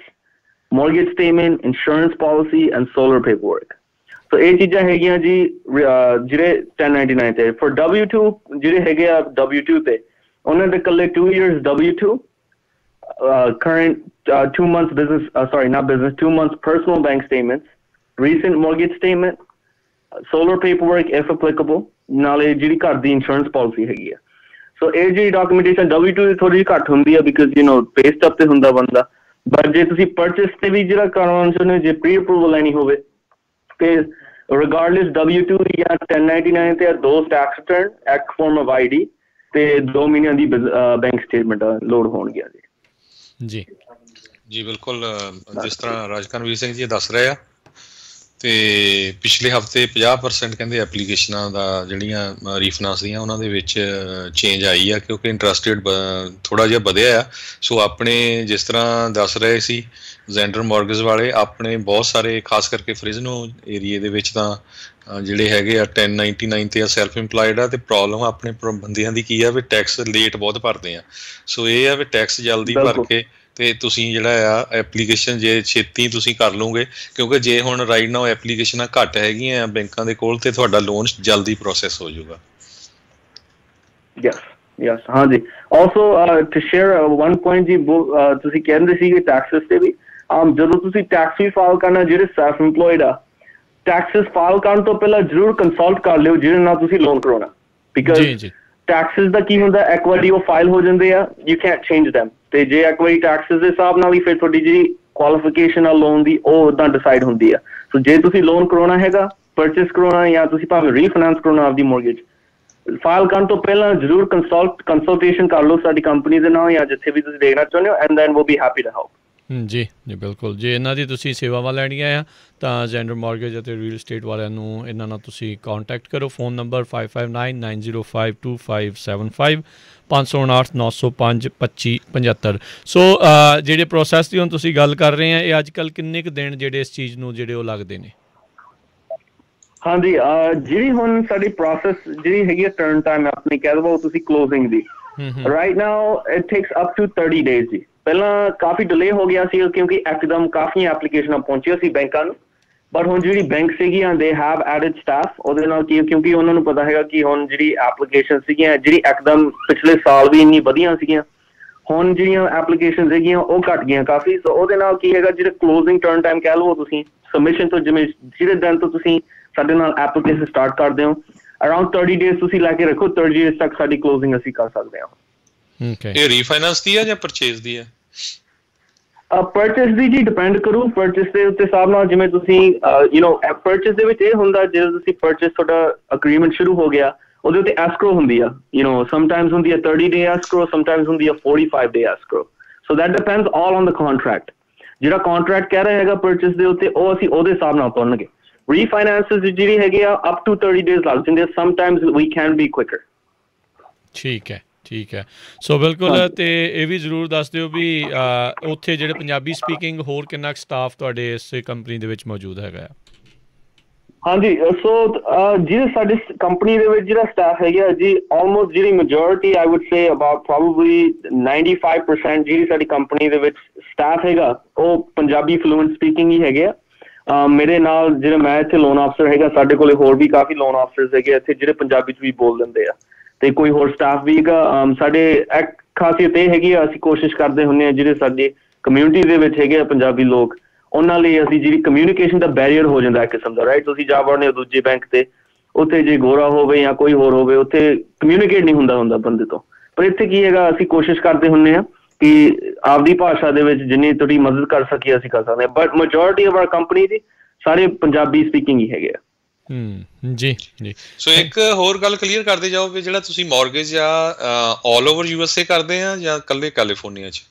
mortgage statement, insurance policy and solar paperwork. So ਇਹ ਚੀਜ਼ਾਂ ਹੈਗੀਆਂ ਜੀ ਜਿਹੜੇ 1099 ਤੇ. For W2 ਜਿਹੜੇ ਹੈਗੇ ਆ W2 ਤੇ ਉਹਨਾਂ ਦੇ ਇਕੱਲੇ 2 years W2, current 2 months business, 2 months personal bank statements, recent mortgage statement, solar paperwork if applicable, ਨਾਲੇ ਜਿਹੜੀ ਘਰ ਦੀ insurance policy ਹੈਗੀ ਆ. So ਇਹ ਜਿਹੜੀ documentation W2 ਦੀ ਥੋੜੀ ਜਿਹੀ ਘੱਟ ਹੁੰਦੀ ਆ because pay stub ਤੇ ਹੁੰਦਾ ਬੰਦਾ, but ਜੇ ਤੁਸੀਂ purchase ਤੇ ਵੀ ਜਿਹੜਾ ਕਰਵਾਉਣਾ ਚਾਹੁੰਦੇ ਹੋ, ਜੇ pre approval ਲੈਣੀ ਹੋਵੇ ਤੇ regardless W2 ਜਾਂ 1099 ਤੇ ਦੋ tax return, ਇੱਕ form of ID ਤੇ 2 ਮਹੀਨਿਆਂ ਦੀ bank statement ਲੋਡ ਹੋਣਗੀਆਂ ਜੀ.
ਜੀ ਬਿਲਕੁਲ, ਜਿਸ ਤਰ੍ਹਾਂ ਰਾਜਕਰਨਵੀਰ ਸਿੰਘ ਜੀ ਦੱਸ ਰਹੇ ਆ ਤੇ ਪਿਛਲੇ ਹਫਤੇ 50% ਕਹਿੰਦੇ ਐਪਲੀਕੇਸ਼ਨਾਂ ਦਾ ਜਿਹੜੀਆਂ ਰੀਫਾਈਨਾਂਸ ਦੀਆਂ ਉਹਨਾਂ ਦੇ ਵਿੱਚ ਚੇਂਜ ਆਈ ਆ, ਕਿਉਂਕਿ ਇੰਟਰਸਟ ਰੇਟ ਥੋੜ੍ਹਾ ਜਿਹਾ ਵਧਿਆ ਆ. ਸੋ ਆਪਣੇ ਜਿਸ ਤਰ੍ਹਾਂ ਦੱਸ ਰਹੇ ਸੀ ਜ਼ੈਂਡਰ ਮੌਰਗੇਜ ਵਾਲੇ, ਆਪਣੇ ਬਹੁਤ ਸਾਰੇ ਖਾਸ ਕਰਕੇ ਫ੍ਰਿਜ਼ਨੋ ਏਰੀਏ ਦੇ ਵਿੱਚ ਤਾਂ ਜਿਹੜੇ ਹੈਗੇ ਆ 1099 ਤੇ ਆ, ਸੈਲਫ ਇੰਪਲਾਇਡ ਆ, ਤੇ ਪ੍ਰੋਬਲਮ ਆਪਣੇ ਬੰਦਿਆਂ ਦੀ ਕੀ ਆ ਵੀ ਟੈਕਸ ਲੇਟ ਬਹੁਤ ਭਰਦੇ ਆ. ਸੋ ਇਹ ਆ ਵੀ ਟੈਕਸ ਜਲਦੀ ਭਰ ਕੇ ਤੇ ਤੁਸੀਂ ਜਿਹੜਾ ਆ ਐਪਲੀਕੇਸ਼ਨ ਜੇ ਛੇਤੀ ਤੁਸੀਂ ਕਰ ਲਓਗੇ, ਕਿਉਂਕਿ ਜੇ ਹੁਣ ਰਾਈਟ ਨਾਓ ਐਪਲੀਕੇਸ਼ਨਾਂ ਘੱਟ ਹੈਗੀਆਂ ਬੈਂਕਾਂ ਦੇ ਕੋਲ ਤੇ ਤੁਹਾਡਾ ਲੋਨ ਜਲਦੀ ਪ੍ਰੋਸੈਸ ਹੋ ਜਾਊਗਾ.
ਯੈਸ ਹਾਂਜੀ. Also to share one point ਜੀ, ਤੁਸੀਂ ਕਹਿੰਦੇ ਸੀਗੇ ਟੈਕਸਸ ਤੇ ਵੀ, ਜਦੋਂ ਤੁਸੀਂ ਟੈਕਸ ਵੀ ਫਾਈਲ ਕਰਨਾ, ਜਿਹੜੇ ਸੈਲਫ ਇੰਪਲੋਇਡ ਆ, ਟੈਕਸਸ ਫਾਈਲ ਕਰਨ ਤੋਂ ਪਹਿਲਾਂ ਜ਼ਰੂਰ ਕੰਸਲਟ ਕਰ ਲਿਓ ਜਿਹਦੇ ਨਾਲ ਤੁਸੀਂ ਲੋਨ ਕਰਾਉਣਾ, ਬਿਕਾਜ਼ ਟੈਕਸਸ ਦਾ ਕੀ ਹੁੰਦਾ, ਇੱਕ ਵਾਰੀ ਉਹ ਫਾਈਲ ਹੋ ਜਾਂਦੇ ਆ, ਯੂ ਕੈਨਟ ਚੇਂਜ ਦੈਮ, ਤੇ ਜੇ ਇੱਕ ਵਾਰੀ ਟੈਕਸਸ ਦੇ ਹਿਸਾਬ ਨਾਲ ਹੀ ਫਿਰ ਤੁਹਾਡੀ ਜਿਹੜੀ ਕੁਆਲੀਫਿਕੇਸ਼ਨ ਆ ਲੋਨ ਦੀ ਉਹ ਉੱਦਾਂ ਡਿਸਾਈਡ ਹੁੰਦੀ ਆ. ਸੋ ਜੇ ਤੁਸੀਂ ਲੋਨ ਕਰਾਉਣਾ ਹੈਗਾ, ਪਰਚੇਸ ਕਰਾਉਣਾ ਜਾਂ ਤੁਸੀਂ ਭਾਵੇਂ ਰੀਫਾਈਨਾਂਸ ਕਰਾਉਣਾ ਆਪਦੀ ਮੋਰਗੇਜ, ਫਾਈਲ ਕਰਨ ਤੋਂ ਪਹਿਲਾਂ ਜ਼ਰੂਰ ਕੰਸਲਟੇਸ਼ਨ ਕਰ ਲਓ ਸਾਡੀ ਕੰਪਨੀ ਦੇ ਨਾਲ ਜਾਂ ਜਿੱਥੇ ਵੀ ਤੁਸੀਂ ਦੇਖਣਾ ਚਾਹੁੰਦੇ ਹੋ, and then we'll be happy to help.
ਜੀ ਬਿਲਕੁਲ. ਜੇ ਇਹਨਾਂ ਦੀ ਤੁਸੀਂ ਸੇਵਾਵਾਂ ਲੈਣੀਆਂ ਆ ਤਾਂ ਜ਼ੈਂਡਰ ਮੌਰਗੇਜ ਅਤੇ ਰੀਅਲ ਸਟੇਟ ਵਾਲਿਆਂ ਨੂੰ ਇਹਨਾਂ ਨਾਲ ਤੁਸੀਂ ਕੰਟੈਕਟ ਕਰੋ. Phone number 5599052575, 559-905-2575. ਸੋ ਜਿਹੜੇ ਪ੍ਰੋਸੈਸ ਦੀ ਹੁਣ ਤੁਸੀਂ ਗੱਲ ਕਰ ਰਹੇ ਆ, ਇਹ ਅੱਜ ਕੱਲ੍ਹ ਕਿੰਨੇ ਕੁ ਦਿਨ ਜਿਹੜੇ ਇਸ ਚੀਜ਼ ਨੂੰ ਜਿਹੜੇ ਉਹ ਲੱਗਦੇ ਨੇ?
ਹਾਂਜੀ, ਜਿਹੜੀ ਹੁਣ ਸਾਡੀ ਪ੍ਰੋਸੈਸ ਜਿਹੜੀ ਹੈਗੀ ਆ ਟਰਨ ਟਾਈਮ ਆਪਣੀ ਕਹਿ ਦਵੋ ਤੁਸੀਂ ਕਲੋਜ਼ਿੰਗ ਦੀ, right now it takes up to 30 days ਜੀ. ਪਹਿਲਾਂ ਕਾਫੀ ਡਿਲੇ ਹੋ ਗਿਆ ਸੀ ਕਿਉਂਕਿ ਇੱਕਦਮ ਕਾਫੀਆਂ ਐਪਲੀਕੇਸ਼ਨਾਂ ਪਹੁੰਚੀਆਂ ਸੀ ਬੈਂਕਾਂ ਨੂੰ, ਬਟ ਹੁਣ ਜਿਹੜੀ ਬੈਂਕ ਸੀਗੀਆਂ ਦੇ ਹੈਵ ਐਡਡ ਸਟਾਫ, ਉਹਦੇ ਨਾਲ ਕੀ ਕਿਉਂਕਿ ਉਹਨਾਂ ਨੂੰ ਪਤਾ ਹੈਗਾ ਕਿ ਹੁਣ ਜਿਹੜੀ ਐਪਲੀਕੇਸ਼ਨ ਸੀਗੀਆਂ ਜਿਹੜੀ ਇੱਕਦਮ ਪਿਛਲੇ ਸਾਲ ਵੀ ਇੰਨੀ ਵਧੀਆ ਸੀਗੀਆਂ, ਹੁਣ ਜਿਹੜੀਆਂ ਐਪਲੀਕੇਸ਼ਨ ਹੈਗੀਆਂ ਉਹ ਘੱਟ ਗਈਆਂ ਕਾਫੀ. ਸੋ ਉਹਦੇ ਨਾਲ ਕੀ ਹੈਗਾ, ਜਿਹੜੇ ਕਲੋਜ਼ਿੰਗ ਟਰਨ ਟਾਈਮ ਕਹਿ ਲਓ ਤੁਸੀਂ ਸਬਮਿਸ਼ਨ ਤੋਂ, ਜਿਵੇਂ ਜਿਹੜੇ ਦਿਨ ਤੋਂ ਤੁਸੀਂ ਸਾਡੇ ਨਾਲ ਐਪਲੀਕੇਸ਼ਨ ਸਟਾਰਟ ਕਰਦੇ ਹੋ, ਅਰਾਊਂਡ 30 ਡੇਜ਼ ਤੁਸੀਂ ਲੈ ਕੇ ਰੱਖੋ, 30 ਡੇਜ਼ ਤੱਕ ਸਾਡੀ ਕਲੋਜ਼ਿੰਗ ਅਸੀਂ ਕਰ ਸਕਦੇ ਹਾਂ.
ਇਹ ਰੀਫਾਈਨਾਂਸ ਦੀ ਆ ਜਾਂ ਪਰਚੇਜ਼ ਦੀ ਆ?
ਪਰਚੇਸ ਦੀ ਜੀ ਡਿਪੈਂਡ ਕਰੂ, ਪਰਚੇਸ ਦੇ ਉੱਤੇ ਹਿਸਾਬ ਨਾਲ, ਜਿਵੇਂ ਤੁਸੀਂ ਪਰਚੇਸ ਦੇ ਵਿੱਚ ਇਹ ਹੁੰਦਾ ਜਦੋਂ ਤੁਸੀਂ ਪਰਚੇਸ ਤੁਹਾਡਾ ਅਗਰੀਮੈਂਟ ਸ਼ੁਰੂ ਹੋ ਗਿਆ, ਉਹਦੇ ਉੱਤੇ ਐਸਕਰੋ ਹੁੰਦੀ ਆ, ਸਮਟਾਈਮਸ ਹੁੰਦੀ ਆ 30 ਡੇ ਐਸਕਰੋ, ਸਮਟਾਈਮਸ ਹੁੰਦੀ ਆ 45 day escrow. So that depends all on the contract. ਜਿਹੜਾ ਕੰਟਰੈਕਟ ਕਹਿ ਰਿਹਾ ਹੈਗਾ ਪਰਚੇਸ ਦੇ ਉੱਤੇ, ਉਹ ਅਸੀਂ ਉਹਦੇ ਹਿਸਾਬ ਨਾਲ ਤੁਰਨਗੇ. ਰੀਫਾਈਨਾਂਸਿਸ ਜਿਹੜੀ ਹੈਗੇ ਆ ਅਪ ਟੂ 30 ਡੇਜ਼ ਲੱਗ ਜਾਂਦੇ ਆ, ਸਮਟਾਈਮਸ ਵੀ ਕੈਨ ਬੀ ਕੁਇਕਰ.
ਠੀਕ ਹੈ. ਸੋ ਬਿਲਕੁਲ. ਤੇ ਇਹ ਵੀ ਜ਼ਰੂਰ ਦੱਸ ਦਿਓ ਵੀ ਉੱਥੇ ਜਿਹੜੇ ਪੰਜਾਬੀ ਸਪੀਕਿੰਗ ਹੋਰ ਕਿੰਨਾ ਕੁ ਸਟਾਫ ਤੁਹਾਡੇ ਇਸ ਕੰਪਨੀ ਦੇ ਵਿੱਚ ਮੌਜੂਦ ਹੈਗਾ ਆ?
ਹਾਂਜੀ, ਸੋ ਜਿਹੜੇ ਸਾਡੀ ਕੰਪਨੀ ਦੇ ਵਿੱਚ ਜਿਹੜਾ ਸਟਾਫ ਹੈਗਾ ਜੀ, ਆਲਮੋਸਟ ਜਿਹੜੀ majority I wood say about probably 95% ਜਿਹੜੀ ਸਾਡੀ ਕੰਪਨੀ ਦੇ ਵਿੱਚ ਸਟਾਫ ਹੈਗਾ ਉਹ ਪੰਜਾਬੀ ਫਲੂਐਂਟ ਸਪੀਕਿੰਗ ਹੀ ਹੈਗੇ ਆ. ਮੇਰੇ ਨਾਲ ਜਿਹੜਾ ਮੈਂ ਇੱਥੇ ਲੋਨ ਆਫਿਸਰ ਹੈਗਾ, ਸਾਡੇ ਕੋਲੇ ਹੋਰ ਵੀ ਕਾਫੀ ਲੋਨ ਆਫਿਸਰਸ ਹੈਗੇ ਇੱਥੇ ਜਿਹੜੇ ਪੰਜਾਬੀ 'ਚ ਵੀ ਬੋਲ ਦਿੰਦੇ ਆ, ਤੇ ਕੋਈ ਹੋਰ ਸਟਾਫ ਵੀ ਹੈਗਾ. ਸਾਡੇ ਇੱਕ ਖਾਸੀਅਤ ਇਹ ਹੈਗੀ ਆ, ਅਸੀਂ ਕੋਸ਼ਿਸ਼ ਕਰਦੇ ਹੁੰਦੇ ਹਾਂ ਜਿਹੜੇ ਸਾਡੇ ਕਮਿਊਨਿਟੀ ਦੇ ਵਿੱਚ ਹੈਗੇ ਆ ਪੰਜਾਬੀ ਲੋਕ, ਉਹਨਾਂ ਲਈ ਅਸੀਂ ਜਿਹੜੀ ਕਮਿਊਨੀਕੇਸ਼ਨ ਦਾ ਬੈਰੀਅਰ ਹੋ ਜਾਂਦਾ ਇੱਕ ਕਿਸਮ ਦਾ, ਰਾਈਟ? ਤੁਸੀਂ ਜਾ ਵੜਨੇ ਹੋ ਦੂਜੇ ਬੈਂਕ ਤੇ, ਉੱਥੇ ਜੇ ਗੋਰਾ ਹੋਵੇ ਜਾਂ ਕੋਈ ਹੋਰ ਹੋਵੇ, ਉੱਥੇ ਕਮਿਊਨੀਕੇਟ ਨਹੀਂ ਹੁੰਦਾ ਬੰਦੇ ਤੋਂ. ਪਰ ਇੱਥੇ ਕੀ ਹੈਗਾ, ਅਸੀਂ ਕੋਸ਼ਿਸ਼ ਕਰਦੇ ਹੁੰਦੇ ਹਾਂ ਕਿ ਆਪਦੀ ਭਾਸ਼ਾ ਦੇ ਵਿੱਚ ਜਿੰਨੀ ਤੁਹਾਡੀ ਮਦਦ ਕਰ ਸਕੀਏ ਅਸੀਂ ਕਰ ਸਕਦੇ ਹਾਂ, but majority of R company ਦੀ ਸਾਰੇ ਪੰਜਾਬੀ ਸਪੀਕਿੰਗ ਹੀ ਹੈਗੇ ਆ.
ਜੀ.
ਸੋ ਇੱਕ ਹੋਰ ਗੱਲ ਕਲੀਅਰ ਕਰਦੇ ਜਾਓ ਵੀ ਜਿਹੜਾ ਤੁਸੀਂ ਮੌਰਗੇਜ ਆ ਆਲ ਓਵਰ USA ਕਰਦੇ ਆ ਜਾਂ ਇਕੱਲੇ ਕੈਲੀਫੋਰਨੀਆ 'ਚ?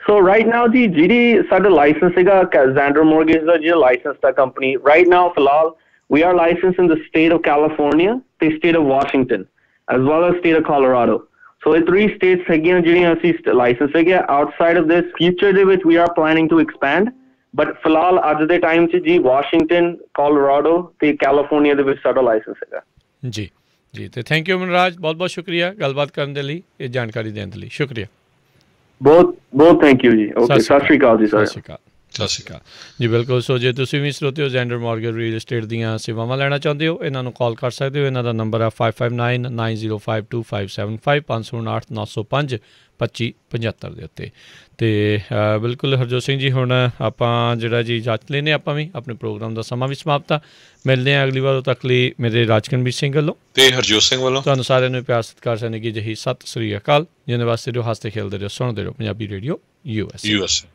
ਸੋ ਰਾਈਟ ਨਾਓ ਜੀ ਜਿਹੜੀ ਸਾਡਾ ਲਾਇਸੈਂਸ ਹੈਗਾ ਜ਼ੈਂਡਰ ਮੌਰਗੇਜ ਦਾ, ਜਿਹੜਾ ਲਾਇਸੈਂਸ ਦਾ ਕੰਪਨੀ ਰਾਈਟ ਨਾਓ ਫਿਲਹਾਲ we are licensed in the state of California, the state of Washington, as well as state of Colorado. So ਇਹ 3 states ਹੈਗੀਆਂ ਜਿਹੜੀਆਂ ਅਸੀਂ ਲਾਇਸੈਂਸ ਹੈਗੇ. Outside of this, future ਦੇ ਵਿੱਚ we are planning to expand but ਫਿਲਹਾਲ ਅੱਜ ਦੇ ਟਾਈਮ 'ਚ ਜੀ ਵਾਸ਼ਿੰਗਟਨ, ਕੋਲੋਰਾਡੋ ਤੇ ਕੈਲੀਫੋਰਨੀਆ ਦੇ ਵਿੱਚ ਸਾਡਾ ਲਾਇਸੈਂਸ ਹੈਗਾ
ਜੀ ਜੀ। ਤੇ ਥੈਂਕ ਯੂ ਮਨਰਾਜ, ਬਹੁਤ ਬਹੁਤ ਸ਼ੁਕਰੀਆ ਗੱਲਬਾਤ ਕਰਨ ਦੇ ਲਈ, ਇਹ ਜਾਣਕਾਰੀ ਦੇਣ ਦੇ ਲਈ ਸ਼ੁਕਰੀਆ।
ਬਹੁਤ ਬਹੁਤ ਥੈਂਕ ਯੂ ਜੀ। ਓਕੇ, ਸਤਿ ਸ਼੍ਰੀ ਅਕਾਲ ਜੀ। ਸਤਿ ਸ਼੍ਰੀ ਅਕਾਲ।
ਸਤਿ ਸ਼੍ਰੀ ਅਕਾਲ
ਜੀ। ਬਿਲਕੁਲ। ਸੋ ਜੇ ਤੁਸੀਂ ਵੀ ਸਰੋਤੇ ਹੋ ਜ਼ੈਂਡਰ ਮੌਰਗਨ ਰੀਅਲ ਏਸਟੇਟ ਦੀਆਂ ਸੇਵਾਵਾਂ ਲੈਣਾ ਚਾਹੁੰਦੇ ਹੋ, ਇਹਨਾਂ ਨੂੰ ਕਾਲ ਕਰ ਸਕਦੇ ਹੋ। ਇਹਨਾਂ ਦਾ ਨੰਬਰ ਹੈ 5599052575 559-905-2575 ਦੇ ਉੱਤੇ। ਅਤੇ ਬਿਲਕੁਲ ਹਰਜੋਤ ਸਿੰਘ ਜੀ, ਹੁਣ ਆਪਾਂ ਜਿਹੜਾ ਜੀ ਇਜਾਜ਼ਤ ਲੈਂਦੇ ਆਪਾਂ ਵੀ, ਆਪਣੇ ਪ੍ਰੋਗਰਾਮ ਦਾ ਸਮਾਂ ਵੀ ਸਮਾਪਤ ਆ। ਮਿਲਦੇ ਹਾਂ ਅਗਲੀ ਵਾਰ, ਉਦੋਂ ਤੱਕ ਲਈ ਮੇਰੇ ਰਾਜਕਨਵੀਰ ਸਿੰਘ ਵੱਲੋਂ
ਤੇ ਹਰਜੋਤ ਸਿੰਘ ਵੱਲੋਂ ਤੁਹਾਨੂੰ
ਸਾਰਿਆਂ ਨੂੰ ਪਿਆਰ ਸਤਿਕਾਰ ਸਨ ਕਿ ਜਿਹੀ ਸਤਿ ਸ੍ਰੀ ਅਕਾਲ। ਜਿਹਦੇ ਵਾਸਤੇ ਰਹੋ, ਹੱਸਦੇ ਖੇਲਦੇ ਰਹੋ, ਸੁਣਦੇ ਰਹੋ ਪੰਜਾਬੀ ਰੇਡੀਓ US।